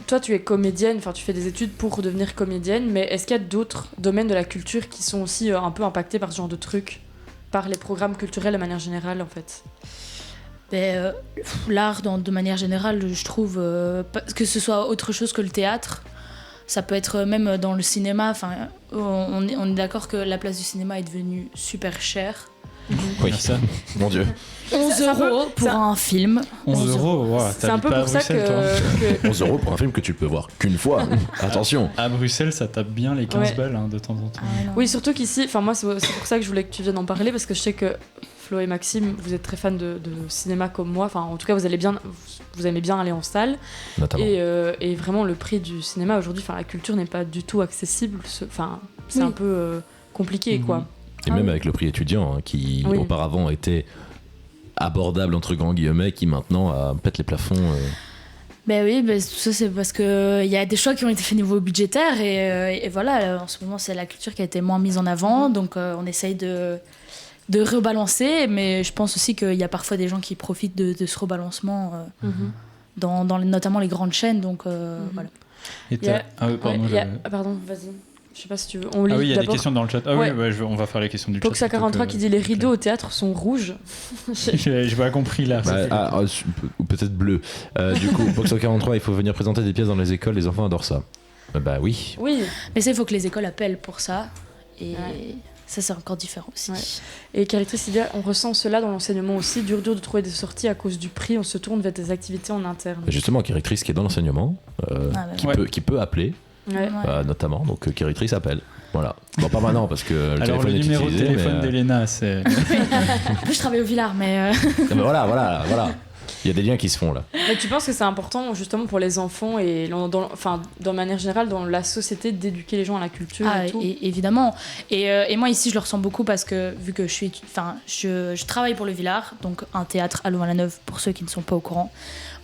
Toi, tu es comédienne, enfin tu fais des études pour devenir comédienne, mais est-ce qu'il y a d'autres domaines de la culture qui sont aussi un peu impactés par ce genre de trucs, par les programmes culturels de manière générale en fait? L'art de manière générale, je trouve que ce soit autre chose que le théâtre. Ça peut être même dans le cinéma. Enfin, on est d'accord que la place du cinéma est devenue super chère. Oui, Ça. mon Dieu. 11 C'est un peu- euros pour c'est un- un film. 11 euros, wow, C'est un peu pour ça que 11 euros pour un film que tu peux voir qu'une fois. Attention. À Bruxelles, ça tape bien les 15 Ouais. balles de temps en temps. Oui, surtout qu'ici, enfin moi c'est pour ça que je voulais que tu viennes en parler parce que je sais que Flo et Maxime, vous êtes très fans de cinéma comme moi. Enfin, en tout cas, vous aimez bien aller en salle. Notamment. Et vraiment, le prix du cinéma aujourd'hui, enfin la culture n'est pas du tout accessible. Enfin, c'est Oui. un peu compliqué, Mhm. quoi. Et même avec le prix étudiant, hein, qui Oui. auparavant était abordable entre grands guillemets, qui maintenant pète les plafonds. Ben oui, ben, tout ça c'est parce que il y a des choix qui ont été faits niveau budgétaire et voilà, en ce moment c'est la culture qui a été moins mise en avant, donc on essaye de rebalancer, mais je pense aussi qu'il y a parfois des gens qui profitent de ce rebalancement Mhm. dans notamment les grandes chaînes, donc voilà. Et Il y a- Ah oui, pardon. Ouais, il y a- j'avais- Ah, pardon, vas-y. Je sais pas si tu veux. On lit Ah oui, il y a des d'abord. questions dans le chat. Ah Ouais. oui, ouais, on va faire les questions du chat. Poxa 43 qui dit les rideaux au théâtre sont rouges. J'ai pas compris là. Ou peut-être bleu. Du coup, Box 43, il faut venir présenter des pièces dans les écoles, les enfants adorent ça. Bah oui. Oui. Mais ça il faut que les écoles appellent pour ça et Ouais. ça c'est encore différent aussi. Ouais. Et Caractrice, il dit on ressent cela dans l'enseignement aussi. Dur de trouver des sorties à cause du prix. On se tourne vers des activités en interne. Justement, Kéritrice qui est dans l'enseignement, bah qui peut appeler, Ouais. Ouais. notamment. Donc Kéritrice appelle. Voilà. Bon, pas maintenant parce que le Alors téléphone le est numéro de utilisé. téléphone mais, d'Elena, c'est. En plus je travaille au Villard, mais non, mais voilà. Il y a des liens qui se font là. Mais tu penses que c'est important justement pour les enfants et de manière générale dans la société d'éduquer les gens à la culture et tout. évidemment. Et moi ici je le ressens beaucoup parce que vu que je travaille pour le Villard, donc un théâtre à Louvain-la-Neuve pour ceux qui ne sont pas au courant.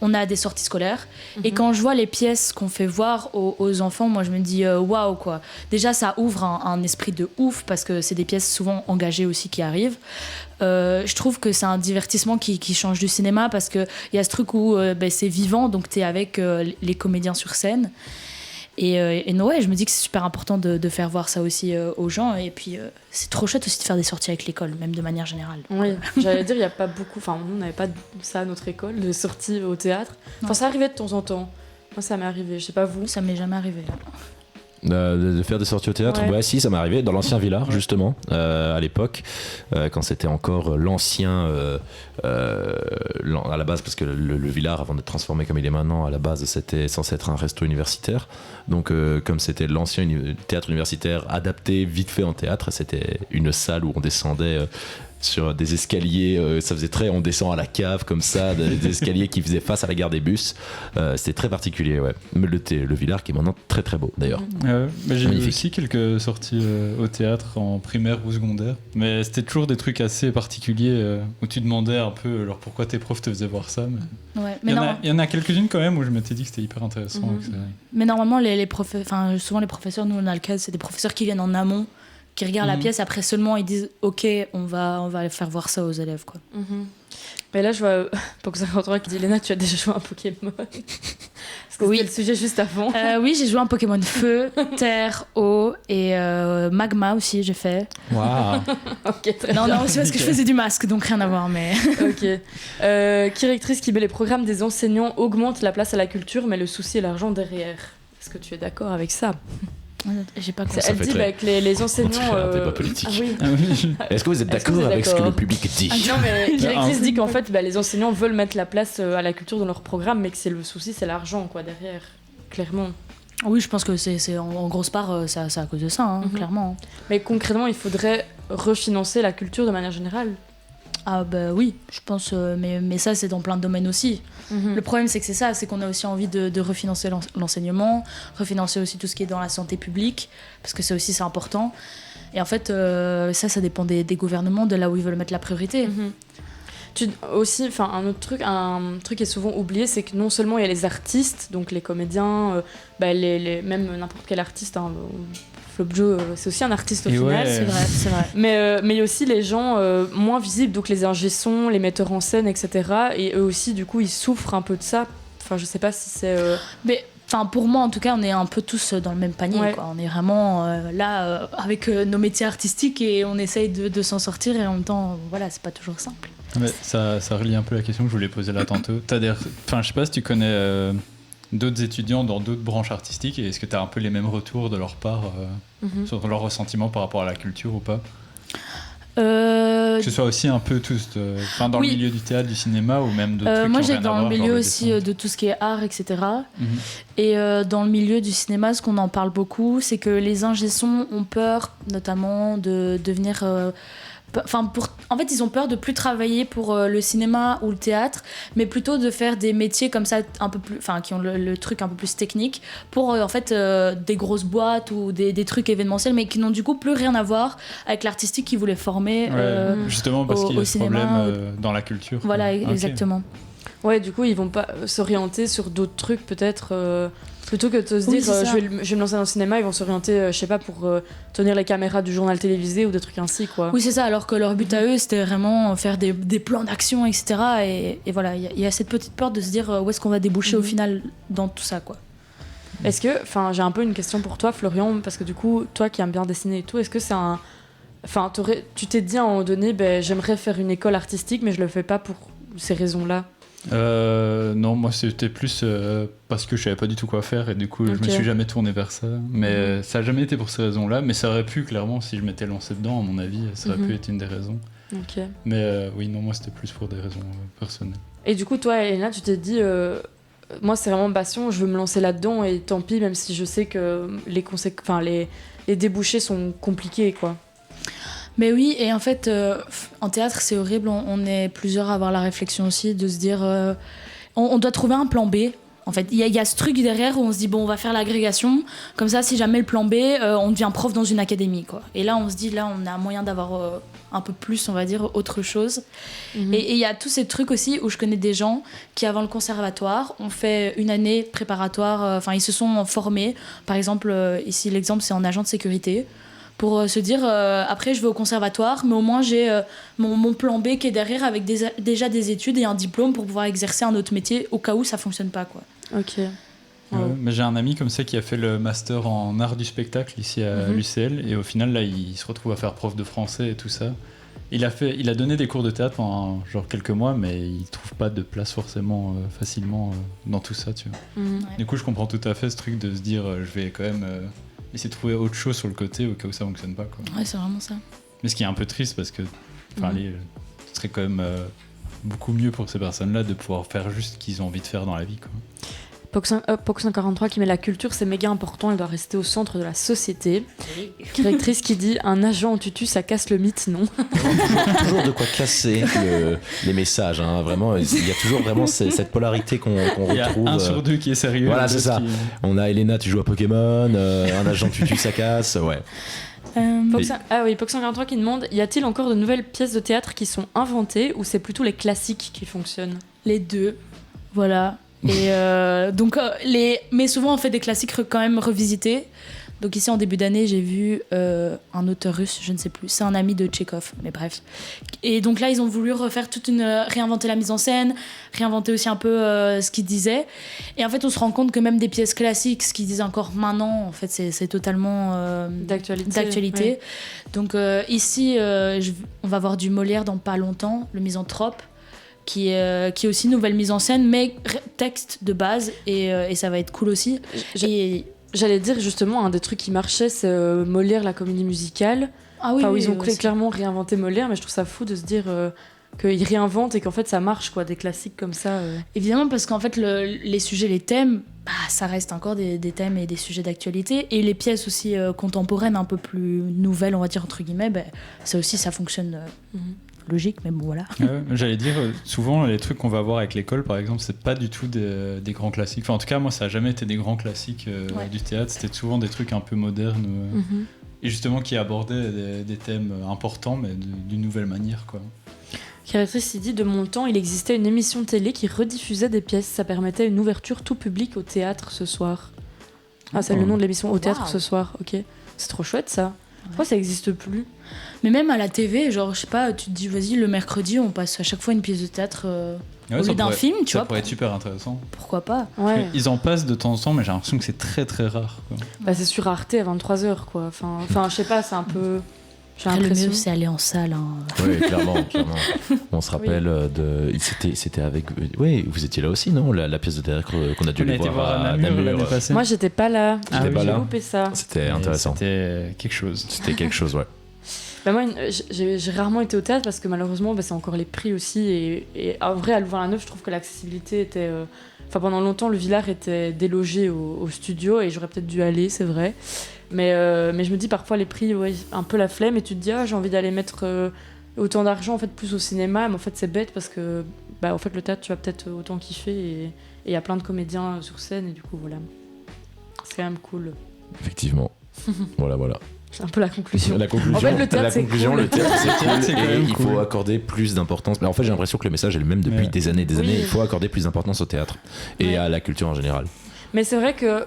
On a des sorties scolaires et quand je vois les pièces qu'on fait voir aux enfants, moi je me dis waouh quoi. Déjà ça ouvre un esprit de ouf parce que c'est des pièces souvent engagées aussi qui arrivent. Je trouve que c'est un divertissement qui change du cinéma parce qu'il y a ce truc où c'est vivant, donc tu es avec les comédiens sur scène. Et ouais, je me dis que c'est super important de faire voir ça aussi aux gens. Et puis c'est trop chouette aussi de faire des sorties avec l'école, même de manière générale. Oui, j'allais dire, il n'y a pas beaucoup. Enfin, nous, on n'avait pas ça à notre école, de sorties au théâtre. Enfin, Non. ça arrivait de temps en temps. Moi, ça m'est arrivé, je sais pas vous. Ça m'est jamais arrivé. De faire des sorties au théâtre, Ouais. ouais, si, ça m'est arrivé dans l'ancien Villard, justement, à l'époque, quand c'était encore l'ancien, à la base, parce que le Villard, avant d'être transformé comme il est maintenant, à la base, c'était censé être un resto universitaire. Donc, comme c'était l'ancien théâtre universitaire adapté vite fait en théâtre, c'était une salle où on descendait sur des escaliers, ça faisait très, on descend à la cave comme ça, des escaliers qui faisaient face à la gare des bus. C'était très particulier, ouais. Mais le Villard qui est maintenant très très beau d'ailleurs. J'ai eu Magnifique. aussi quelques sorties au théâtre en primaire ou secondaire, mais c'était toujours des trucs assez particuliers où tu demandais un peu alors pourquoi tes profs te faisaient voir ça. Mais... Ouais. Il y en a quelques-unes quand même où je m'étais dit que c'était hyper intéressant. Mhm. que ça- Mais normalement, souvent les professeurs, nous on a le cas, c'est des professeurs qui viennent en amont, qui regardent la Mhm. pièce, après seulement ils disent ok, on va faire voir ça aux élèves quoi. Mais là, je vois Poxa 43 qui dit Léna, tu as déjà joué à un Pokémon. Parce que Oui. c'était le sujet juste avant. Oui, j'ai joué un Pokémon feu, terre, eau et magma aussi j'ai fait. Waouh. Ok, très Non, bien. non, c'est parce que je faisais du masque, donc rien à voir, mais. Ok. Kirectrice qui met les programmes des enseignants augmentent la place à la culture, mais le souci est l'argent derrière. Est-ce que tu es d'accord avec ça? J'ai pas Elle Ça fait dit très- que les enseignants. dirait un débat politique. Ah oui. Ah oui. Est-ce que vous êtes Est-ce que vous d'accord êtes avec ce que d'accord le public dit Non, mais Kirectrice Ah. dit qu'en fait, les enseignants veulent mettre la place à la culture dans leur programme, mais que c'est le souci, c'est l'argent, quoi, derrière. Clairement. Oui, je pense que c'est en grosse part, c'est à cause de ça, hein, Mhm. clairement. Mais concrètement, il faudrait refinancer la culture de manière générale. Ah, bah oui, je pense, mais ça, c'est dans plein de domaines aussi. Le problème, c'est que c'est ça, c'est qu'on a aussi envie de refinancer l'enseignement, refinancer aussi tout ce qui est dans la santé publique, parce que ça aussi, c'est important. Et en fait, ça dépend des gouvernements, de là où ils veulent mettre la priorité. Aussi, enfin un truc qui est souvent oublié, c'est que non seulement il y a les artistes, donc les comédiens, même n'importe quel artiste, hein, Flopjo, c'est aussi un artiste au Et final. ouais. C'est vrai, c'est vrai. Mais il y a aussi les gens moins visibles, donc les ingé-sons, les metteurs en scène, etc. Et eux aussi, du coup, ils souffrent un peu de ça. Enfin, je sais pas si c'est. Mais enfin, pour moi, en tout cas, on est un peu tous dans le même panier. Ouais. Quoi. On est vraiment là avec nos métiers artistiques et on essaye de s'en sortir et en même temps, voilà, c'est pas toujours simple. Mais ça relie un peu la question que je voulais poser là tantôt. Enfin, je sais pas si tu connais d'autres étudiants dans d'autres branches artistiques et est-ce que tu as un peu les mêmes retours de leur part sur leur ressentiment par rapport à la culture ou pas? Que ce soit aussi un peu tous, dans Oui. le milieu du théâtre, du cinéma ou même d'autres trucs Moi, qui ont j'ai rien à dans le voir, genre milieu le aussi dessin. de tout ce qui est art, etc. Mhm. Et dans le milieu du cinéma, ce qu'on en parle beaucoup, c'est que les ingé-sons ont peur, notamment, de devenir. En fait, ils ont peur de plus travailler pour le cinéma ou le théâtre, mais plutôt de faire des métiers comme ça, un peu plus, qui ont le truc un peu plus technique, pour en fait des grosses boîtes ou des trucs événementiels, mais qui n'ont du coup plus rien à voir avec l'artistique qu'ils voulaient former. Ouais, justement parce qu'il y a au ce cinéma, problème dans la culture. Voilà, Ok. exactement. Ouais, du coup, ils vont pas s'orienter sur d'autres trucs, peut-être. Plutôt que de se Oui, dire, c'est ça. je vais me lancer dans le cinéma, ils vont s'orienter, je sais pas, pour tenir les caméras du journal télévisé ou des trucs ainsi, quoi. Oui, c'est ça, alors que leur but à eux, c'était vraiment faire des plans d'action, etc. Et voilà, il y a cette petite peur de se dire où est-ce qu'on va déboucher au final dans tout ça, quoi. Est-ce que, j'ai un peu une question pour toi, Florian, parce que du coup, toi qui aimes bien dessiner et tout, est-ce que c'est un... tu t'es dit à un moment donné, j'aimerais faire une école artistique, mais je le fais pas pour ces raisons-là. Non, moi c'était plus parce que je savais pas du tout quoi faire et du coup je me suis jamais tourné vers ça. Mais ça a jamais été pour ces raisons-là, mais ça aurait pu clairement, si je m'étais lancé dedans, à mon avis, ça aurait pu être une des raisons. Ok. Mais oui, non, moi c'était plus pour des raisons personnelles. Et du coup, toi, Elena, tu t'es dit, moi c'est vraiment passion, je veux me lancer là-dedans et tant pis, même si je sais que les débouchés sont compliqués, quoi. Mais oui, et en fait, en théâtre, c'est horrible, on est plusieurs à avoir la réflexion aussi, de se dire, on doit trouver un plan B. En fait, il y a ce truc derrière où on se dit, bon, on va faire l'agrégation, comme ça, si jamais le plan B, on devient prof dans une académie, quoi. Et là, on se dit, là, on a moyen d'avoir un peu plus, on va dire, autre chose. Et il y a tous ces trucs aussi où je connais des gens qui, avant le conservatoire, ont fait une année préparatoire, ils se sont formés. Par exemple, ici, l'exemple, c'est en agent de sécurité. Pour se dire, après je vais au conservatoire, mais au moins j'ai mon plan B qui est derrière avec déjà des études et un diplôme pour pouvoir exercer un autre métier au cas où ça fonctionne pas, quoi. Ok. Mais j'ai un ami comme ça qui a fait le master en art du spectacle ici à l'UCL et au final là il se retrouve à faire prof de français et tout ça. Il a donné des cours de théâtre pendant genre quelques mois, mais il trouve pas de place forcément facilement dans tout ça, tu vois. Ouais. Du coup je comprends tout à fait ce truc de se dire je vais quand même essayer de trouver autre chose sur le côté au cas où ça fonctionne pas, quoi. Ouais, c'est vraiment ça. Mais ce qui est un peu triste parce que ce serait quand même beaucoup mieux pour ces personnes-là de pouvoir faire juste ce qu'ils ont envie de faire dans la vie, quoi. Pox143 qui met la culture, c'est méga important, elle doit rester au centre de la société. Directrice qui dit, un agent en tutu, ça casse le mythe, non? Toujours de quoi casser les messages, hein. Vraiment, il y a toujours vraiment cette polarité qu'on Il y a retrouve. un sur deux qui est sérieux. Voilà, deux c'est ça. qui- On a Elena, tu joues à Pokémon, un agent tutu, ça casse, ouais. Pox143 qui demande, y a-t-il encore de nouvelles pièces de théâtre qui sont inventées ou c'est plutôt les classiques qui fonctionnent? Les deux, voilà. Et mais souvent on fait des classiques quand même revisités. Donc ici en début d'année j'ai vu un auteur russe, je ne sais plus, c'est un ami de Tchekhov, mais bref. Et donc là ils ont voulu refaire réinventer la mise en scène, réinventer aussi un peu ce qu'ils disaient. Et en fait on se rend compte que même des pièces classiques, ce qu'ils disent encore maintenant, en fait c'est totalement d'actualité. Ouais. Donc ici on va voir du Molière dans pas longtemps, le Misanthrope. Qui est aussi une nouvelle mise en scène, mais texte de base, et ça va être cool aussi. J'allais dire justement, un des trucs qui marchait, c'est Molière, la comédie musicale. Ah oui, Où oui, ils ont aussi. clairement réinventé Molière, mais je trouve ça fou de se dire qu'ils réinventent et qu'en fait ça marche, quoi, des classiques comme ça. Évidemment, parce qu'en fait, les sujets, les thèmes, ça reste encore des thèmes et des sujets d'actualité. Et les pièces aussi contemporaines, un peu plus nouvelles, on va dire, entre guillemets, ça aussi, ça fonctionne logique, mais bon, voilà. Ouais, j'allais dire, souvent les trucs qu'on va voir avec l'école par exemple, c'est pas du tout des grands classiques. Enfin, en tout cas, moi ça a jamais été des grands classiques du théâtre, c'était souvent des trucs un peu modernes et justement qui abordaient des thèmes importants mais d'une nouvelle manière, quoi. Créatrice, il dit, de mon temps, il existait une émission de télé qui rediffusait des pièces, ça permettait une ouverture tout public au théâtre ce soir. Ah, c'est le nom de l'émission, au théâtre ce soir, ok. C'est trop chouette ça. Pourquoi ça existe plus? Mais même à la TV, genre, je sais pas, tu te dis, vas-y, le mercredi, on passe à chaque fois une pièce de théâtre Ouais, au ça lieu d'un pourrait- film, tu ça vois. pourrait être super intéressant. Pourquoi pas? Ouais. Ils en passent de temps en temps, mais j'ai l'impression que c'est très très rare, quoi. Bah, c'est sur Arte à 23h, quoi. Enfin, je sais pas, c'est un peu... J'ai Après, le l'impression. mieux, c'est aller en salle. Hein. Oui, clairement. On se rappelle c'était avec. Oui, vous étiez là aussi, non? La pièce de théâtre qu'on a dû On a aller été voir voir à à Namur l'année Namur. passée. Moi, j'étais pas là. Ah J'ai oui. loupé ça. C'était Et intéressant. C'était quelque chose. C'était quelque chose, ouais. Bah moi, j'ai rarement été au théâtre parce que malheureusement, c'est encore les prix aussi. Et en vrai, à Louvain-la-Neuve, je trouve que l'accessibilité était. Enfin, pendant longtemps, le Villard était délogé au studio et j'aurais peut-être dû aller, c'est vrai. Mais je me dis parfois, les prix, ouais, un peu la flemme et tu te dis, j'ai envie d'aller mettre autant d'argent en fait, plus au cinéma. Mais en fait, c'est bête parce que en fait, le théâtre, tu vas peut-être autant kiffer et il y a plein de comédiens sur scène et du coup, voilà. C'est quand même cool. Effectivement. Voilà. C'est un peu la conclusion. La conclusion, En fait, le théâtre, c'est cool. le théâtre, c'est cool, c'est quand et même il cool. faut accorder plus d'importance. Mais en fait, j'ai l'impression que le message est le même depuis Ouais. des années. Oui. Il faut accorder plus d'importance au théâtre et Ouais. à la culture en général. Mais c'est vrai que,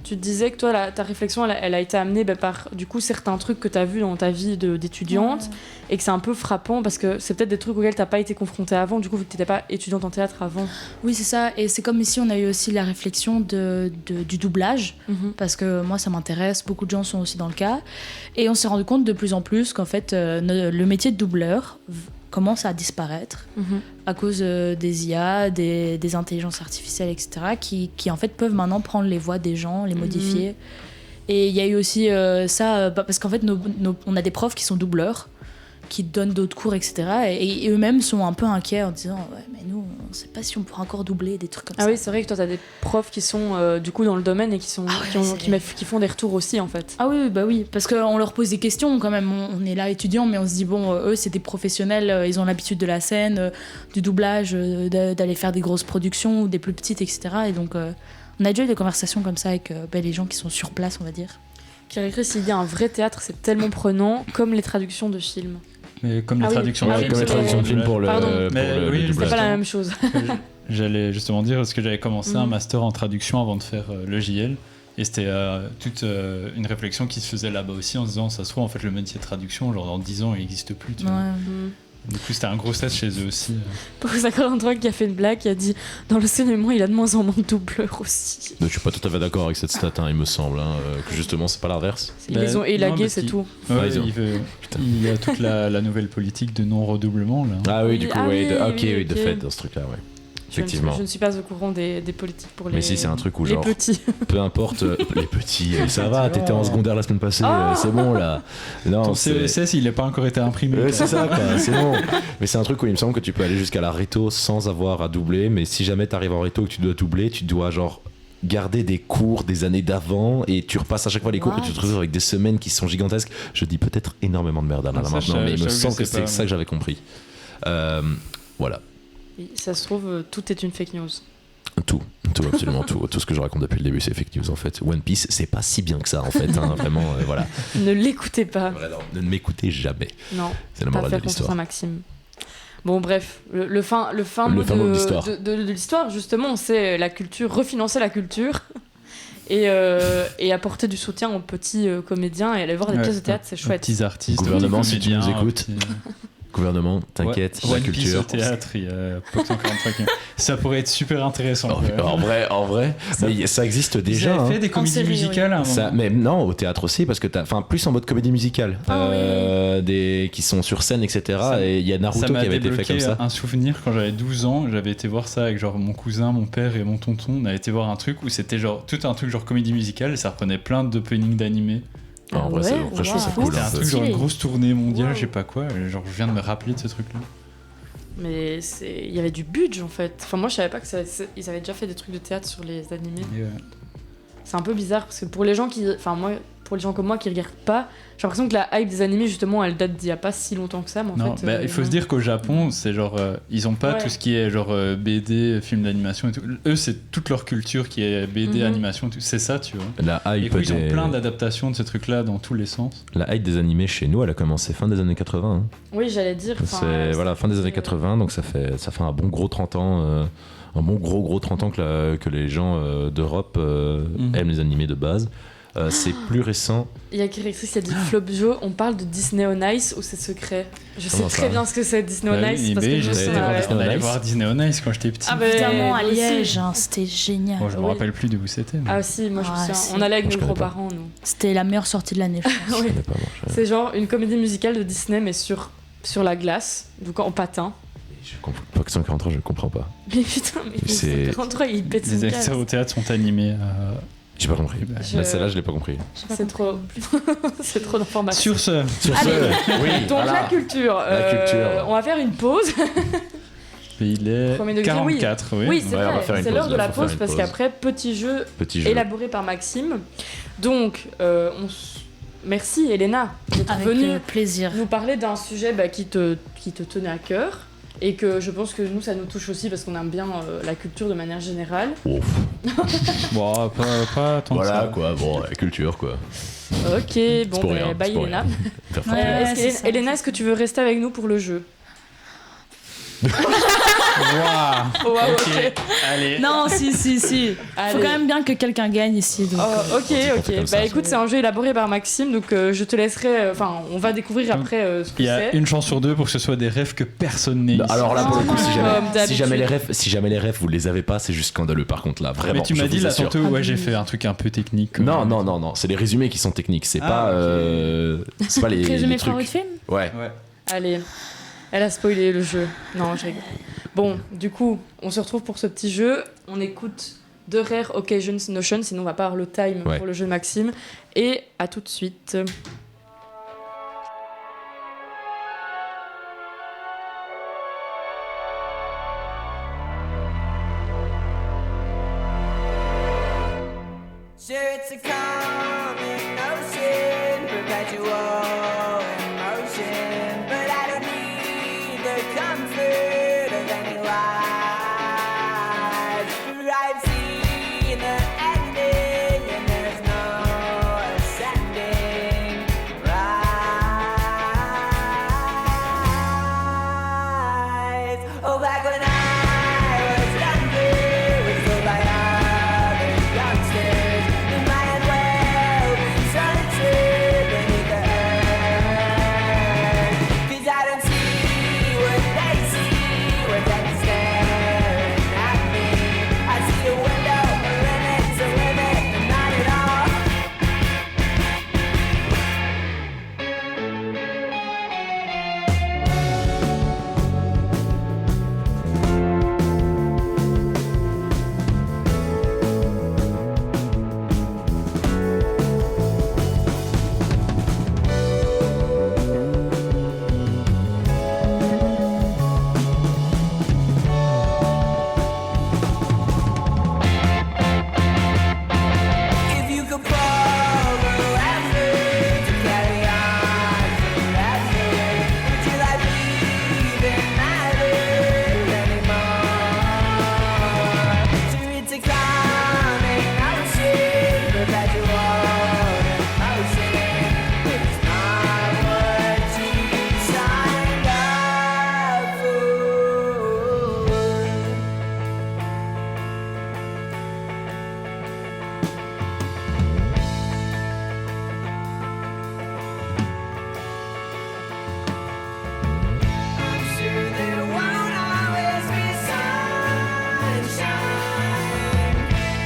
tu te disais que toi, ta réflexion, elle a été amenée par, du coup, certains trucs que tu as vus dans ta vie d'étudiante et que c'est un peu frappant parce que c'est peut-être des trucs auxquels tu n'as pas été confrontée avant, du coup, vu que tu n'étais pas étudiante en théâtre avant. Oui, c'est ça. Et c'est comme ici, on a eu aussi la réflexion du doublage, parce que moi, ça m'intéresse. Beaucoup de gens sont aussi dans le cas. Et on s'est rendu compte de plus en plus qu'en fait, le métier de doubleur commence à disparaître à cause des IA, des intelligences artificielles, etc., qui en fait peuvent maintenant prendre les voix des gens, les modifier. Et il y a eu aussi ça, parce qu'en fait, on a des profs qui sont doubleurs, qui donnent d'autres cours, etc. Et eux-mêmes sont un peu inquiets en disant ouais, mais nous, on ne sait pas si on pourra encore doubler des trucs comme ça. Ah oui, c'est vrai que toi, tu as des profs qui sont du coup dans le domaine et qui font des retours aussi, en fait. Ah oui, bah oui, parce qu'on leur pose des questions quand même. On est là étudiants, mais on se dit bon, eux, c'est des professionnels, ils ont l'habitude de la scène, du doublage, d'aller faire des grosses productions ou des plus petites, etc. Et donc, on a déjà eu des conversations comme ça avec les gens qui sont sur place, on va dire. Pierre-Écrit, s'il y a un vrai théâtre, c'est tellement prenant, comme les traductions de films. Mais comme les oui. traductions Ah de oui, films, comme les c'est traductions de vrai. films pour le, Pardon. pour Mais le oui, C'est doublage. pas la même chose. J'allais justement dire parce que j'avais commencé un master en traduction avant de faire le JL et c'était toute une réflexion qui se faisait là-bas aussi en se disant ça se trouve en fait le métier de traduction genre dans 10 ans il n'existe plus tu vois. Du coup c'était un gros stress chez eux aussi. Pour 53 qui a fait une blague, qui a dit dans l'enseignement, il a de moins en moins de doubleurs aussi. Je suis pas tout à fait d'accord avec cette stat, il me semble, que justement c'est pas l'inverse. Ils les ont élagués, non, c'est parce tout. Ouais, Ah, ils ont- il y a toute la nouvelle politique de non-redoublement là. Ah oui, du coup, Ah oui, oui, ok, oui, oui, de ok. fait, dans ce truc-là, ouais. Je ne Effectivement. suis pas au courant des politiques pour les, Mais si, c'est un truc où les genre, petits. peu importe, les petits, ça va, t'étais en secondaire la semaine passée, Oh c'est bon là. Non, Ton c'est- CESS il n'a pas encore été imprimé. Ouais, c'est ça, quoi, c'est bon. Mais c'est un truc où il me semble que tu peux aller jusqu'à la réto sans avoir à doubler, mais si jamais t'arrives en réto et que tu dois doubler, tu dois genre garder des cours des années d'avant et tu repasses à chaque fois les cours et tu te retrouves avec des semaines qui sont gigantesques. Je dis peut-être énormément de merde là Ah, ça, maintenant, mais il me j'avoue que semble que c'est c'est pas- ça que j'avais compris. Voilà. Et ça se trouve, tout est une fake news. Tout, absolument tout. Tout ce que je raconte depuis le début, c'est fake news en fait. One Piece, c'est pas si bien que ça en fait, hein, vraiment, voilà. Ne l'écoutez pas. Voilà, non, ne m'écoutez jamais. Non, C'est la pas morale de faire confiance l'histoire. à Maxime. Bon, bref, le fin mot Le fin mot de l'histoire. de l'histoire, justement, c'est la culture, refinancer la culture et apporter du soutien aux petits comédiens et aller voir des Ouais, pièces de théâtre, c'est aux chouette. petits artistes. Gouvernement, aux si tu comédiens, nous écoutes. aux petits- Gouvernement, t'inquiète, Ouais, la One Piece culture. au théâtre, il y a pas que 143 qui- Ça pourrait être super intéressant. En vrai, Ça- mais ça existe Vous déjà. avez hein. fait des comédies série, musicales à un Ça, moment. mais non, au théâtre aussi, parce que enfin plus en mode comédie musicale, qui sont sur scène, etc. Ça- et il y a Ça Naruto qui m'a avait été fait débloqué comme ça. un souvenir quand j'avais 12 ans. J'avais été voir ça avec genre mon cousin, mon père et mon tonton. On avait été voir un truc où c'était genre tout un truc genre comédie musicale et ça reprenait plein d'openings d'animés. En vrai, c'est- ouais, après, je trouve ça wow. cool. C'était un un peu. truc genre une Stylé. grosse tournée mondiale, Wow. je sais pas quoi. Et genre je viens de me rappeler de ce truc là. Mais il y avait du budget en fait. Enfin, moi je savais pas que ils avaient déjà fait des trucs de théâtre sur les animés. C'est un peu bizarre parce que pour les gens qui. Enfin, moi, pour les gens comme moi qui regardent pas, j'ai l'impression que la hype des animés justement elle date d'il y a pas si longtemps que ça. Mais en Non, fait, bah, il faut non. se dire qu'au Japon, c'est genre ils ont pas Ouais. tout ce qui est genre BD, film d'animation et tout. Eux, c'est toute leur culture qui est BD, Mhm. animation, et tout. C'est ça, tu vois. La Et hype, puis, ils ont des... plein d'adaptations de ces trucs-là dans tous les sens. la hype des animés chez nous, elle a commencé fin des années 80. hein. Oui, j'allais dire. enfin, C'est voilà, fin des années 80, donc ça fait un bon gros 30 ans. Un bon gros 30 ans que les gens d'Europe Mhm. aiment les animés de base. C'est plus récent. Il y a Kéréctrice qui a dit Flopjo, on parle de Disney on Ice ou c'est secret. Je sais Comment très ça bien ce que c'est Disney on Bah Ice oui, parce mais que je j'allais sais. voir ouais. Disney on on allait Ice. voir Disney on Ice quand j'étais petit. Ah bah, Évidemment, à moi aussi. Liège, hein, c'était génial. Bon, je me oui. rappelle plus d'où c'était. mais- Ah si, moi je me Ah, souviens. si. On allait avec Moi, je nos connais pas. grands-parents nous. C'était la meilleure sortie de l'année, je pense. Je Oui. connais pas, moi, C'est genre une comédie musicale de Disney mais sur la glace, donc en patin. je comprends pas que 143, je comprends pas. Mais putain, mais C'est- 43 il pète son Les casque. acteurs au théâtre sont animés. J'ai pas compris. Je- Celle-là, je l'ai pas compris. C'est trop... c'est trop d'informations. Sur ce, Sur Allez. oui, Donc voilà. la culture. La culture. On va faire une pause. il est Premier degré, 44, oui. Oui, c'est Ouais, on va faire vrai. une C'est pause, l'heure de là, la faut faire pause une parce pause. qu'après, petit jeu Petit jeu. élaboré par Maxime. Donc, merci Elena d'être Avec venue plaisir. nous parler d'un sujet qui te tenait à cœur et que je pense que nous, ça nous touche aussi parce qu'on aime bien la culture de manière générale. Ouf. Bon, pas tant que Voilà ça. quoi, bon, la culture quoi. Ok, bon, pour rien, bye c'est pour Elena. rien. Faire Ouais. frapper. c'est ça. Elena, est-ce que tu veux rester avec nous pour le jeu? Waouh. Waouh, Ok, allez. Non, si. Faut Allez. quand même bien que quelqu'un gagne ici. Donc, Oh, ok, on fait comme ça. Bah écoute, c'est un jeu élaboré par Maxime, donc je te laisserai. Enfin, on va découvrir après ce que Il y a c'est. une chance sur deux pour que ce soit des rêves que personne n'est ici. Alors là, pour le coup, Comme si jamais d'habitude. si jamais les refs vous les avez pas, c'est juste scandaleux par contre là, vraiment. Mais tu je m'as dit vous là assure. tantôt, ouais, j'ai fait un truc un peu technique. Non, c'est les résumés qui sont techniques, c'est Ah, pas ok. c'est pas les Résumé trucs. favori de film. Ouais. Ouais. Allez, elle a spoilé le jeu. Non, je rigole. Bon, du coup, on se retrouve pour ce petit jeu. On écoute The Rare Occasions Notion, sinon on va pas avoir le time Ouais. pour le jeu de Maxime. Et à tout de suite. Sure, it's a common notion, perpetual in motion, but I don't need the comfort of any lies. For I've seen the ending, and there's no ascending. Rise. Oh, back when I was younger, was told by other youngsters that my head will be centered beneath the earth. 'Cause I don't see what they see when they're staring at me. I see a window, a limit's a limit, and not at all. If you could borrow effort to carry on forever, would your life even matter anymore? Sure, it's a common notion, perpetual in motion. It's not what you signed up for. I'm sure there won't always be sunshine,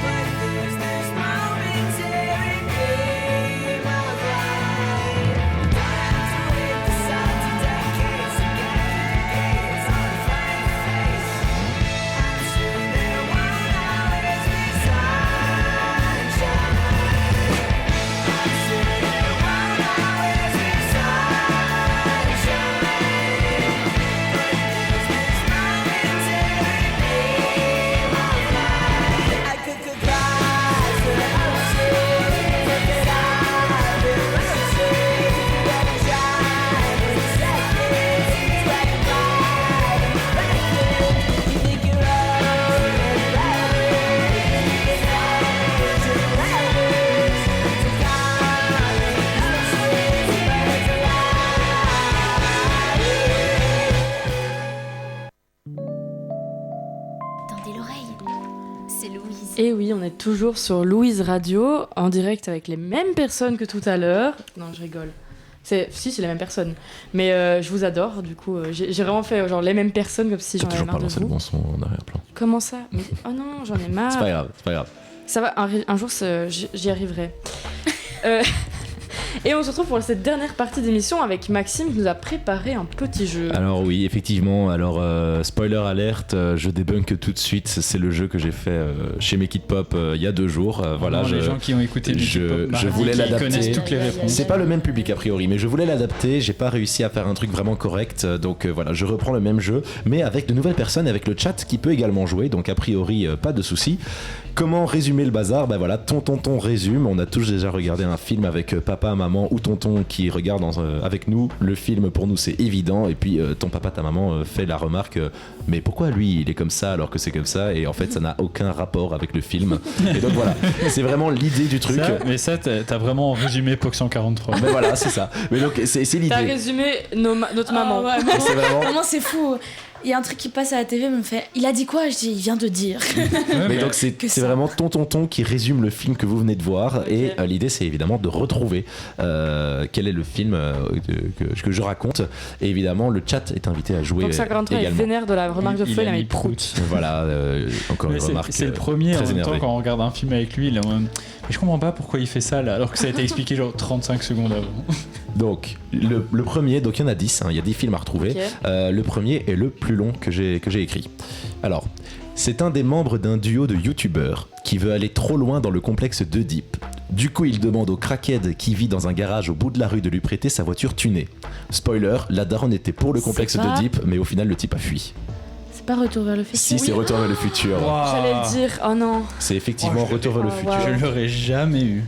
but there's this momentary gleam of light. Don't have to wait the sun to decades to get through the gates on a frank face. I'm sure there won't always be sunshine. I'm sure there won't always be sunshine. I could glass the ocean, look it up in motion, let it shine in seconds, like a light in reflections. You think you're old and clever, it's hard to leverage to common notions, but it's a lie. Tendez l'oreille, c'est Louise. Et oui, on est toujours sur Louise Radio, en direct avec les mêmes personnes que tout à l'heure. Non, je rigole. C'est les mêmes personnes. Mais je vous adore, du coup, j'ai vraiment fait genre les mêmes personnes comme si T'as j'en avais toujours pas marre de lancé le vous. bon son en arrière-plan. Comment ça? Mais, oh non, j'en ai C'est marre. pas grave, c'est pas grave. Ça va, un jour, j'y arriverai. Euh, Et on se retrouve pour cette dernière partie d'émission avec Maxime qui nous a préparé un petit jeu. Alors oui, effectivement, alors spoiler alerte, je débunk tout de suite, c'est le jeu que j'ai fait chez Make It Pop il y a 2 jours. Voilà, Les gens qui ont écouté Make It Pop mardi, voulais qui l'adapter. connaissent toutes les réponses. C'est pas le même public a priori, mais je voulais l'adapter, j'ai pas réussi à faire un truc vraiment correct, donc voilà, je reprends le même jeu, mais avec de nouvelles personnes, avec le chat qui peut également jouer, donc a priori pas de soucis. Comment résumer le bazar? Ben voilà, tonton résume. On a tous déjà regardé un film avec papa, maman ou tonton qui regarde avec nous. Le film pour nous c'est évident. Et puis ton papa, ta maman fait la remarque mais pourquoi lui il est comme ça alors que c'est comme ça? Et en fait ça n'a aucun rapport avec le film. Et donc voilà, c'est vraiment l'idée du truc. Mais ça, t'as vraiment résumé POC 143. Mais voilà, c'est ça. Mais donc c'est l'idée. T'as résumé notre maman. Ouais, Et c'est vraiment. Maman, c'est fou. Il y a un truc qui passe à la TV, me fait il a dit quoi? Je dis il vient de dire. Mais donc c'est que ça. vraiment tonton qui résume le film que vous venez de voir. Et l'idée c'est évidemment de retrouver quel est le film que je raconte. Et évidemment le chat est invité à jouer Donc 53 est également. vénère de la remarque de feu, il a mis prout. Voilà, encore une remarque. C'est le premier en très même temps énervé. quand on regarde un film avec lui, il est en mode, mais je comprends pas pourquoi il fait ça là, alors que ça a été expliqué genre 35 secondes avant. Donc le premier, donc il y en a 10, hein, il y a 10 films à retrouver. Ok. Le premier est le plus long que j'ai écrit. Alors, c'est un des membres d'un duo de youtubeurs qui veut aller trop loin dans le complexe d'Oedipe. Du coup, il demande au crackhead qui vit dans un garage au bout de la rue de lui prêter sa voiture tunée. Spoiler, la daronne était pour le complexe C'est pas- d'Oedipe, mais au final le type a fui. C'est pas Retour vers le futur. Si, c'est Retour vers le futur. J'allais le dire, oh non. C'est effectivement Oh, je Retour vers le l'ai- futur. wow. Je l'aurais jamais eu.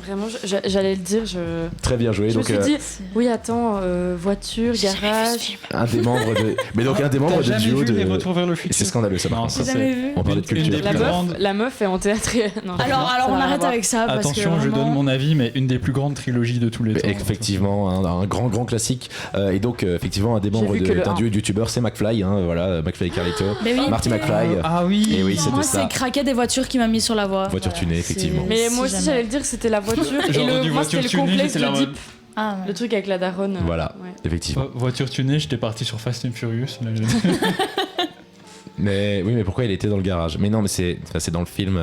Vraiment, j'allais le dire, Très bien joué. je me Donc, suis dit, oui, attends, voiture, garage. un des membres de. Mais donc, un des membres T'as de jamais duo vu de. les Retours vers le futur? C'est scandaleux, ça. par Non, contre. ça J'ai c'est. jamais vu. On parlait de Une culture. des La plus meuf, grandes. la meuf est en théâtre. Non, Alors ça on n'a rien arrête à avec ça. parce Attention, que je vraiment- donne mon avis, mais une des plus grandes trilogies de tous les temps. Effectivement, un grand classique. Et donc, effectivement, un des membres vu que le d'un un. duo de youtubeurs, c'est McFly. Hein, voilà, McFly et Carlito. Mais oui. Marty McFly. Ah oui. Et oui, c'était Moi, ça. c'est Craquet des voitures qui m'a mis sur la voie. Voiture tunée, effectivement. Mais Si moi aussi, jamais. j'allais le dire, c'était la voiture. Et Genre du moi, c'était voiture le tunée, complexe j'étais là en de mode, Deep. Ah, ouais. Le truc avec la daronne. Voilà. Ouais. Effectivement. Voiture tunée, j'étais parti sur Fast and Furious. Là, Mais oui, mais pourquoi il était dans le garage? Mais non, mais c'est dans le film.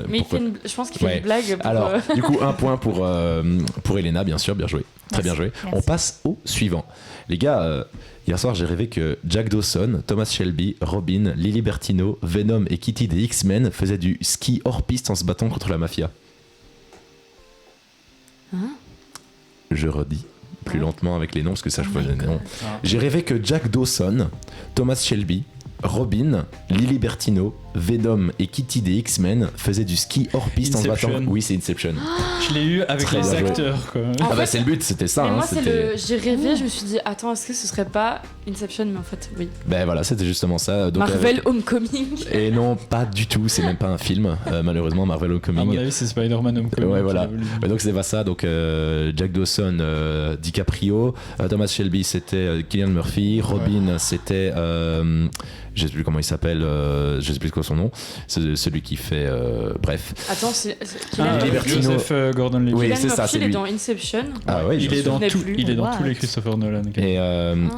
Mais pourquoi- je pense qu'il fait Ouais. une blague. Pour, Alors, du coup, un point pour Elena, bien sûr, bien joué. Très bien joué. Merci. On passe au suivant. Les gars, hier soir, j'ai rêvé que Jack Dawson, Thomas Shelby, Robin, Lily Bertino, Venom et Kitty des X-Men faisaient du ski hors piste en se battant contre la mafia. Hein? Je redis plus lentement avec les noms parce que ça je vois les noms. Ah. J'ai rêvé que Jack Dawson, Thomas Shelby, Robin, Lily Bertino, Venom et Kitty des X-Men faisaient du ski hors piste en se battant. Inception. Oui, c'est Inception. Je l'ai eu avec Très les bien joué. acteurs. Quoi. En Ah bah fait- c'est le but, c'était ça. Mais hein, moi, c'était- j'ai rêvé, je me suis dit, attends, est-ce que ce serait pas Inception? Mais en fait, oui. Ben voilà, c'était justement ça. Donc, Marvel Homecoming. Et non, pas du tout, c'est même pas un film, malheureusement, Marvel À mon Homecoming. avis, c'est Spider-Man Homecoming. Ouais, qui voilà. l'a voulu. Donc c'est pas ça, donc Jack Dawson, DiCaprio, Thomas Shelby c'était Cillian Murphy, Robin c'était, je sais plus comment il s'appelle, je sais plus quoi son nom, c'est celui qui fait, bref. Attends, c'est Ah, Lily Bertino. Joseph Gordon-Levitt. Oui, Kylian c'est ça, Murphy, c'est il est lui. dans Inception. Ah ouais, Il je est me dans souvenais tout, plus. il est dans What? tous les Christopher Nolan. Et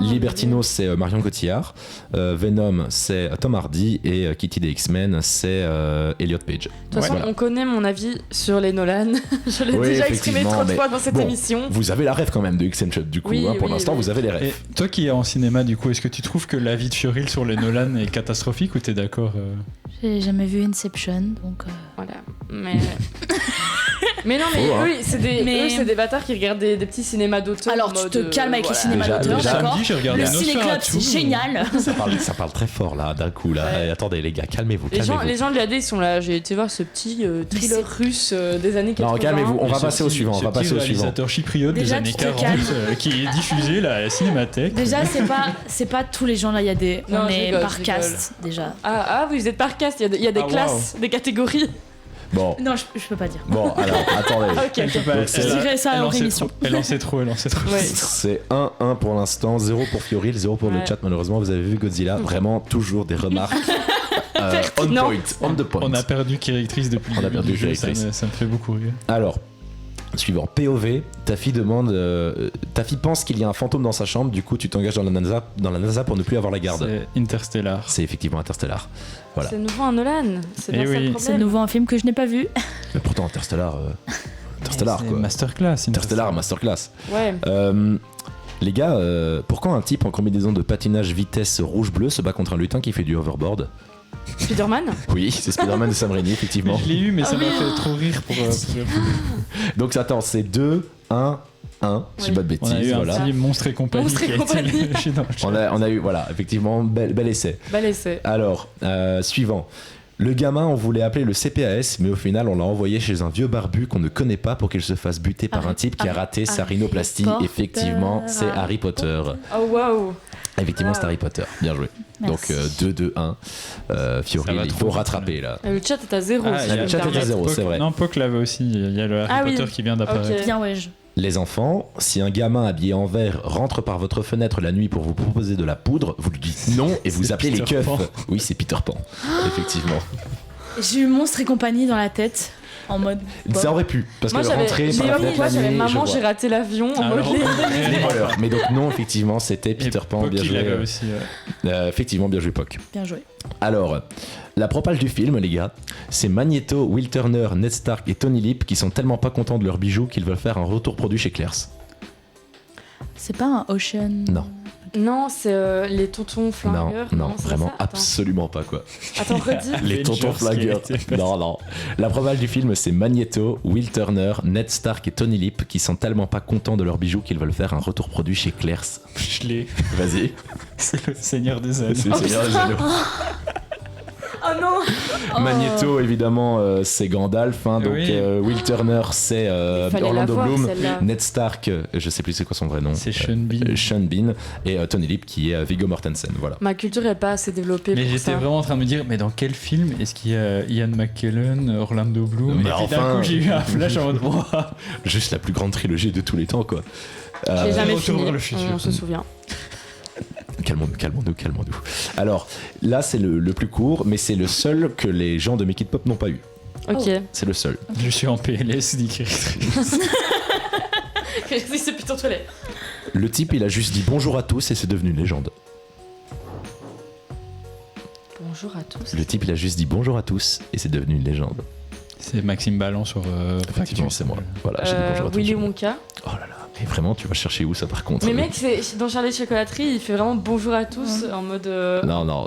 Lily oui. Bertino c'est Marion Cotillard, Venom c'est Tom Hardy et Kitty des X-Men c'est Elliot Page. De toute façon, Voilà. on connaît mon avis sur les Nolan. Je l'ai Oui, déjà exprimé effectivement, trop de mais fois dans cette bon, émission. Vous avez la rêve quand même de X-Men du coup, Oui, hein, pour oui, l'instant oui. vous avez les Et rêves. toi qui es en cinéma, du coup, est-ce que tu trouves que la vie de Fioril sur les Nolan est catastrophique ou t'es d'accord J'ai jamais vu Inception, donc. Voilà. Mais non, mais Faux, hein. eux, c'est des, Mais- eux, c'est des bâtards qui regardent des petits cinémas d'auteur. Alors, en tu mode, te calmes avec les cinémas Déjà- d'auteur, déjà- d'accord Samedi, j'ai regardé Le un ciné-club, Nosferatu. c'est génial. Ça parle très fort là, d'un coup là. Ouais. Et attendez les gars, calmez-vous, Les calmez-vous. gens de l'AD, ils sont là. J'ai été voir ce petit thriller russe des années 80. Non, calmez-vous. On Et va ce passer au petit- suivant, on ce va petit passer au suivant. réalisateur chypriote des Déjà, années tu te 40 calmes. qui est diffusé là, à la Cinémathèque. Déjà, c'est pas tous les gens là, il y a des. Non, on je est rigole, par je cast déjà. Ah, vous êtes par cast. Il y a des Ah, classes, des catégories. Bon, Non, je peux pas dire. bon, alors attendez. Ok. Elle peut pas- Donc, c'est- elle- Je dirais ça elle en en sait rémission. trop, Elle en sait trop, elle en sait trop. Ouais. C'est 1-1 pour l'instant, 0 pour Fioril, 0 pour le Ouais. chat. Malheureusement, vous avez vu Godzilla, vraiment toujours des remarques on Non. point, on the point. On a perdu Kéritrice depuis On a le début perdu du jeu, Kéritrice. ça me fait beaucoup rire. Alors, suivant, POV, ta fille demande, ta fille pense qu'il y a un fantôme dans sa chambre, du coup tu t'engages dans la NASA pour ne plus avoir la garde. C'est Interstellar. C'est effectivement Interstellar. Voilà. C'est nouveau un Nolan. C'est Eh bien ça oui. le C'est problème. nouveau un film que je n'ai pas vu. Mais pourtant Interstellar, Interstellar, C'est quoi. Masterclass. Interstellar, masterclass. Ouais. Les gars, pourquoi un type en combinaison de patinage vitesse rouge-bleu se bat contre un lutin qui fait du hoverboard? Spider-Man. Oui, c'est Spider-Man de Sam Raimi, effectivement. Je l'ai eu, mais ça m'a fait trop rire pour. Donc attends, c'est 2, 1, 1, si je dis pas de On a bêtises, eu un voilà. petit Monstre et compagnie Monstre et qui a été compagnie. lâché dans le chat. On a eu, voilà, effectivement, bel essai. Bel essai. Alors, suivant. Le gamin, on voulait appeler le CPAS, mais au final, on l'a envoyé chez un vieux barbu qu'on ne connaît pas pour qu'il se fasse buter par un type qui a raté sa rhinoplastie. Potter. Effectivement, c'est Harry Potter. Oh waouh. Effectivement, c'est Harry Potter. Bien joué. Merci. Donc 2-2-1. Fiori, Ça va il trop faut vite, rattraper là. Le chat est à 0. Ah, si le je peux chat me est à permettre. 0, c'est vrai. Non, Poc l'avait aussi. Il y a le Harry Ah oui. Potter qui vient d'apparaître. Ok. Bien, ouais. je- Les enfants, si un gamin habillé en vert rentre par votre fenêtre la nuit pour vous proposer de la poudre, vous lui dites non et vous C'est appelez les Peter keufs. Pan. Oui, c'est Peter Pan. Effectivement. J'ai eu Monstre et compagnie dans la tête. En mode. Ça aurait pu, parce Moi que j'avais, rentrer je par sais la pas fenêtre pourquoi la j'avais nuit, maman, je j'ai vois. raté l'avion en Alors, mode Les voleurs. Mais donc non, effectivement, c'était Peter Pan. Poc, Bien il joué. l'avait aussi. Effectivement, bien joué, Poc. Bien joué. Alors, la propale du film, les gars, c'est Magneto, Will Turner, Ned Stark et Tony Lip qui sont tellement pas contents de leurs bijoux qu'ils veulent faire un retour produit chez Claire's. C'est pas un Ocean. Non. Non, c'est les tontons flingueurs. Non, c'est vraiment ça Attends. absolument pas quoi. Attends, redis. Les tontons Avengers qui a flingueurs. été fait. Non. La propale du film, c'est Magneto, Will Turner, Ned Stark et Tony Lip qui sont tellement pas contents de leurs bijoux qu'ils veulent faire un retour produit chez Claire's. Je l'ai. Vas-y. C'est le Seigneur des Anneaux. C'est le Seigneur des Anneaux. Oh non. Magneto, évidemment, c'est Gandalf. Hein, donc Oui. Will Turner, c'est Il fallait Orlando la voir, Bloom. celle-là. Ned Stark, je sais plus c'est quoi son vrai nom. C'est Sean Bean. Sean Bean. Et Tony Lip qui est Viggo Mortensen. Voilà. Ma culture est pas assez développée Mais pour j'étais ça. vraiment en train de me dire, mais dans quel film est-ce qu'il y a Ian McKellen, Orlando Bloom? Mais Et puis d'un enfin, coup, j'ai eu un flash en mode, Ouah. Juste la plus grande trilogie de tous les temps, quoi. Je l'ai jamais Retour fini. vers le futur. On se souvient. Calmons-nous. Alors, là, c'est le plus court, mais c'est le seul que les gens de Make It Pop n'ont pas eu. Ok. C'est le seul. Je suis en PLS, dit Christine. C'est plutôt toilette. Le type, il a juste dit bonjour à tous et c'est devenu une légende. Bonjour à tous. Le type, il a juste dit bonjour à tous et c'est devenu une légende. C'est Maxime Ballan sur. Effectivement, c'est moi. Voilà, j'ai dit bonjour à tous. Willy Wonka. Oh là là, mais vraiment, tu vas chercher où ça par contre? Mais mec, dans Charlie Chocolaterie, il fait vraiment bonjour à tous en mode. Non,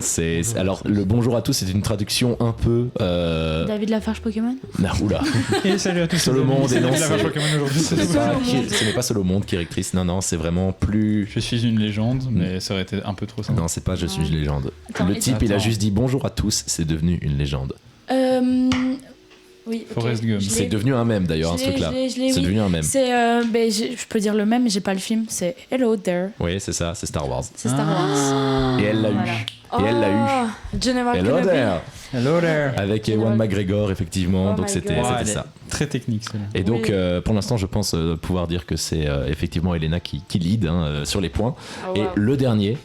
alors le bonjour à tous, c'est une traduction un peu. David Lafarge Pokémon. Non, oula. Et salut à tous. Sur le les amis. monde, C'est et non, David Lafarge c'est- Pokémon aujourd'hui. Ce n'est Seul pas, au monde. ce n'est pas seul au monde qui est rectrice. Non, c'est vraiment plus. Je suis une légende, mais ça aurait été un peu trop simple. Non, c'est pas je suis une légende. Attends, Le et type, il a attends. juste dit bonjour à tous, c'est devenu une légende. Oui. ok. Forrest Gump. Je l'ai- C'est devenu un mème d'ailleurs, je ce l'ai- truc-là. je l'ai- je l'ai, C'est oui. devenu un mème. C'est. Je peux dire le même, mais j'ai pas le film. C'est Hello There. Oui, c'est ça, c'est Star Wars. C'est Star Ah. Wars. Et elle l'a Voilà. eu. Et elle l'a eu. General Hello Kenobi. there. Hello there. Avec General- Ewan McGregor, effectivement. Oh donc my c'était God. Ouais, c'était elle ça. est Très technique, celle-là. Et donc, Oui. pour l'instant, je pense pouvoir dire que c'est effectivement Elena qui lead hein, sur les points. Oh, Et wow. le dernier,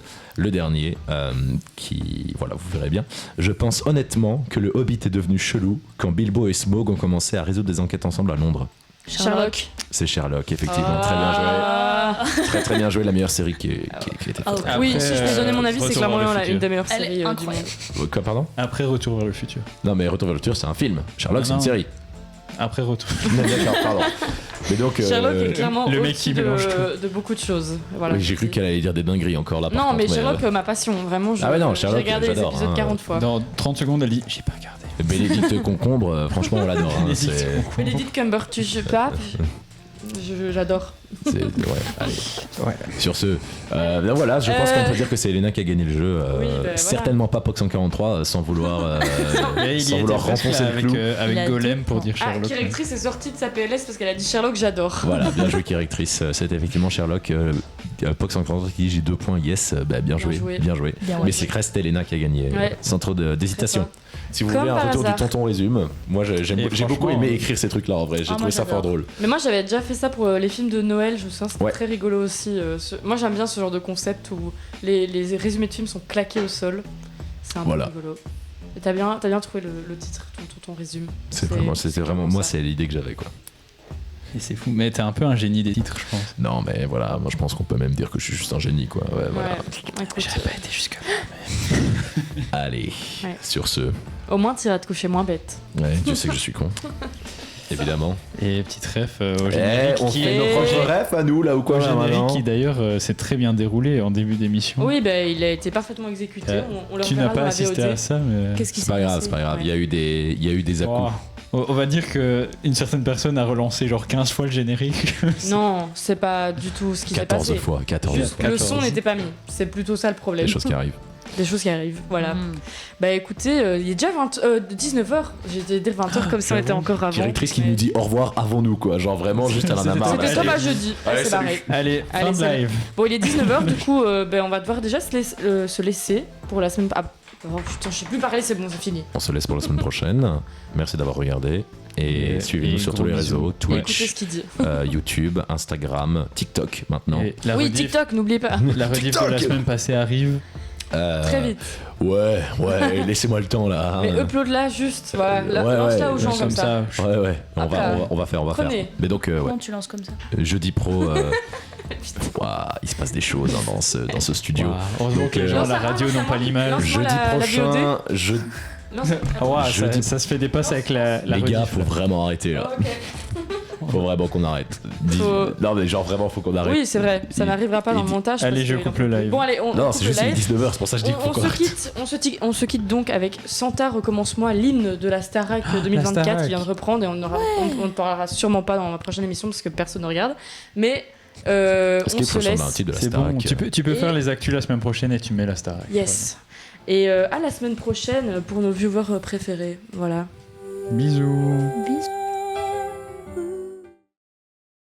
qui, voilà, vous verrez bien. Je pense honnêtement que le Hobbit est devenu chelou quand Bilbo et Smaug ont commencé à résoudre des enquêtes ensemble à Londres. Sherlock. C'est Sherlock, effectivement. Ah. Très bien joué, la meilleure série qui a été faite. Ah, ok. Oui, Après, si je peux donner mon avis, c'est Retour clairement vers le une futur. des meilleures Elle est séries du monde. incroyable. Quoi, pardon? Après, Retour vers le futur. Non, mais Retour vers le futur, c'est un film. Sherlock, c'est une Non. série. Après, Retour. Non, d'accord, pardon. Mais donc, Sherlock est clairement le mec qui au-dessus mélange de beaucoup de choses. Voilà, oui, j'ai cru qu'elle allait dire des dingueries encore là. par Non, contre, mais Sherlock, ma passion, vraiment. Ah ouais, non, j'ai Sherlock, regardé les j'adore, épisodes hein. 40 fois. Dans 30 secondes, elle dit j'ai pas regardé. Bénédicte Concombre, franchement, on l'adore. hein, Bénédicte c'est- Concombre. Benedict Cumberbatch, j'adore. ouais, allez. Ouais. Sur ce, ben voilà, je pense qu'on peut dire que c'est Elena qui a gagné le jeu. Oui, ben voilà. Certainement pas POC 143 sans vouloir, Mais il y sans était vouloir presque renfoncer le avec, clou. Il avec a Golem été pour dire Ah, Sherlock. Directrice est sortie de sa PLS parce qu'elle a dit Sherlock, j'adore. Voilà, bien joué, Directrice. C'était effectivement Sherlock. POC 143 qui dit j'ai 2 points, yes, bah, bien joué, joué. bien joué. Bien, Mais ouais. c'est que reste Elena qui a gagné, Ouais. sans trop d'hésitation. Si vous Comme voulez un par retour hasard. du tonton résume, moi Et j'ai beaucoup franchement, aimé écrire ces trucs-là en vrai, j'ai Ah, trouvé moi, ça fort j'adore. drôle. Mais moi j'avais déjà fait ça pour les films de Noël, je me souviens, c'était Ouais. très rigolo aussi. Moi j'aime bien ce genre de concept où les résumés de films sont claqués au sol. C'est un peu Voilà. rigolo. Et t'as bien trouvé le titre, ton résume. C'était vraiment, moi c'est l'idée que j'avais quoi. Et c'est fou. Mais t'es un peu un génie des titres, je pense. Non mais voilà, moi je pense qu'on peut même dire que je suis juste un génie quoi. Ouais, voilà. Ouais, écoute, J'avais pas été jusque. Allez, Ouais. sur ce, au moins t'iras te coucher moins bête. ouais, tu sais que je suis con. Évidemment. Et petite ref au générique On qui fait nos Et- propres refs à nous, là, ou quoi, au là, générique maintenant qui d'ailleurs s'est très bien déroulé en début d'émission. Oui, ben il a été parfaitement exécuté. On le Tu reverra n'as dans pas la assisté VOD. à ça, mais. Qu'est-ce qui C'est s'est pas grave, passé c'est pas grave. Ouais. Il y a eu des à-coups. On va dire qu'une certaine personne a relancé genre 15 fois le générique. Non, c'est pas du tout ce qui s'est 14 passé. fois, 14 Juste fois. le son n'était pas mis. C'est plutôt ça le problème. Des choses qui arrivent. Des choses qui arrivent, voilà. Mm. Bah écoutez, il est déjà 19h. J'ai dit 20h comme si on était encore avant. Directrice qui mais- nous dit au revoir avant nous, quoi. Genre vraiment, juste elle en a C'était marre. C'était Allez. comme à jeudi. Allez, c'est salut. pareil. Allez, fin Allez, de salut. live. Bon, il est 19h, du coup, on va devoir déjà se laisser pour la semaine. Ah, oh, putain, je sais plus parler, c'est bon, c'est fini. On se laisse pour la semaine prochaine. Merci d'avoir regardé. Et suivez-nous sur gros tous les bisous. réseaux, Écoutez Twitch, ce qu'il dit. YouTube, Instagram, TikTok maintenant. Et la Oui, rediff- TikTok, n'oubliez pas. La rediff de la TikTok. semaine passée arrive. Très vite. Ouais, laissez-moi le temps là. Mais upload là, juste. Voilà, Ouais, lance-la ouais, aux gens comme ça. Ouais, on Hop va, là. on va faire. Prenez. Mais donc, ouais. Comment tu lances comme ça? Jeudi pro, ouah, il se passe des choses hein, dans ce studio. Waouh, heureusement Donc, que les gens à la lance-la, radio n'ont pas l'image. lance-la. Jeudi la prochain, Non, Ah, waouh, ça, Jeudi- ça se fait des passes avec la les gars, rediff, faut là. vraiment arrêter là. Ok. Faut vraiment qu'on arrête. Faut- Non, mais genre vraiment, faut qu'on arrête. Oui, c'est vrai, ça n'arrivera pas dans le montage. Allez, parce je que- coupe le live. Bon, allez, on Non, coupe c'est le juste il est live. 19h, c'est pour ça que je dis qu'il faut On qu'on se arrête. quitte, on se quitte donc avec Santa recommence-moi, l'hymne de la Starac 2024 Starac. qui vient de reprendre et on ne parlera sûrement pas dans la prochaine émission parce que personne ne regarde. Mais Parce on qu'il se faut changer un laisse. titre de la C'est Starac. bon, tu peux Et- faire les actus la semaine prochaine et tu mets la Starac. Yes. Et à la semaine prochaine pour nos viewers préférés. Voilà. Voilà. Bisous. Bisous.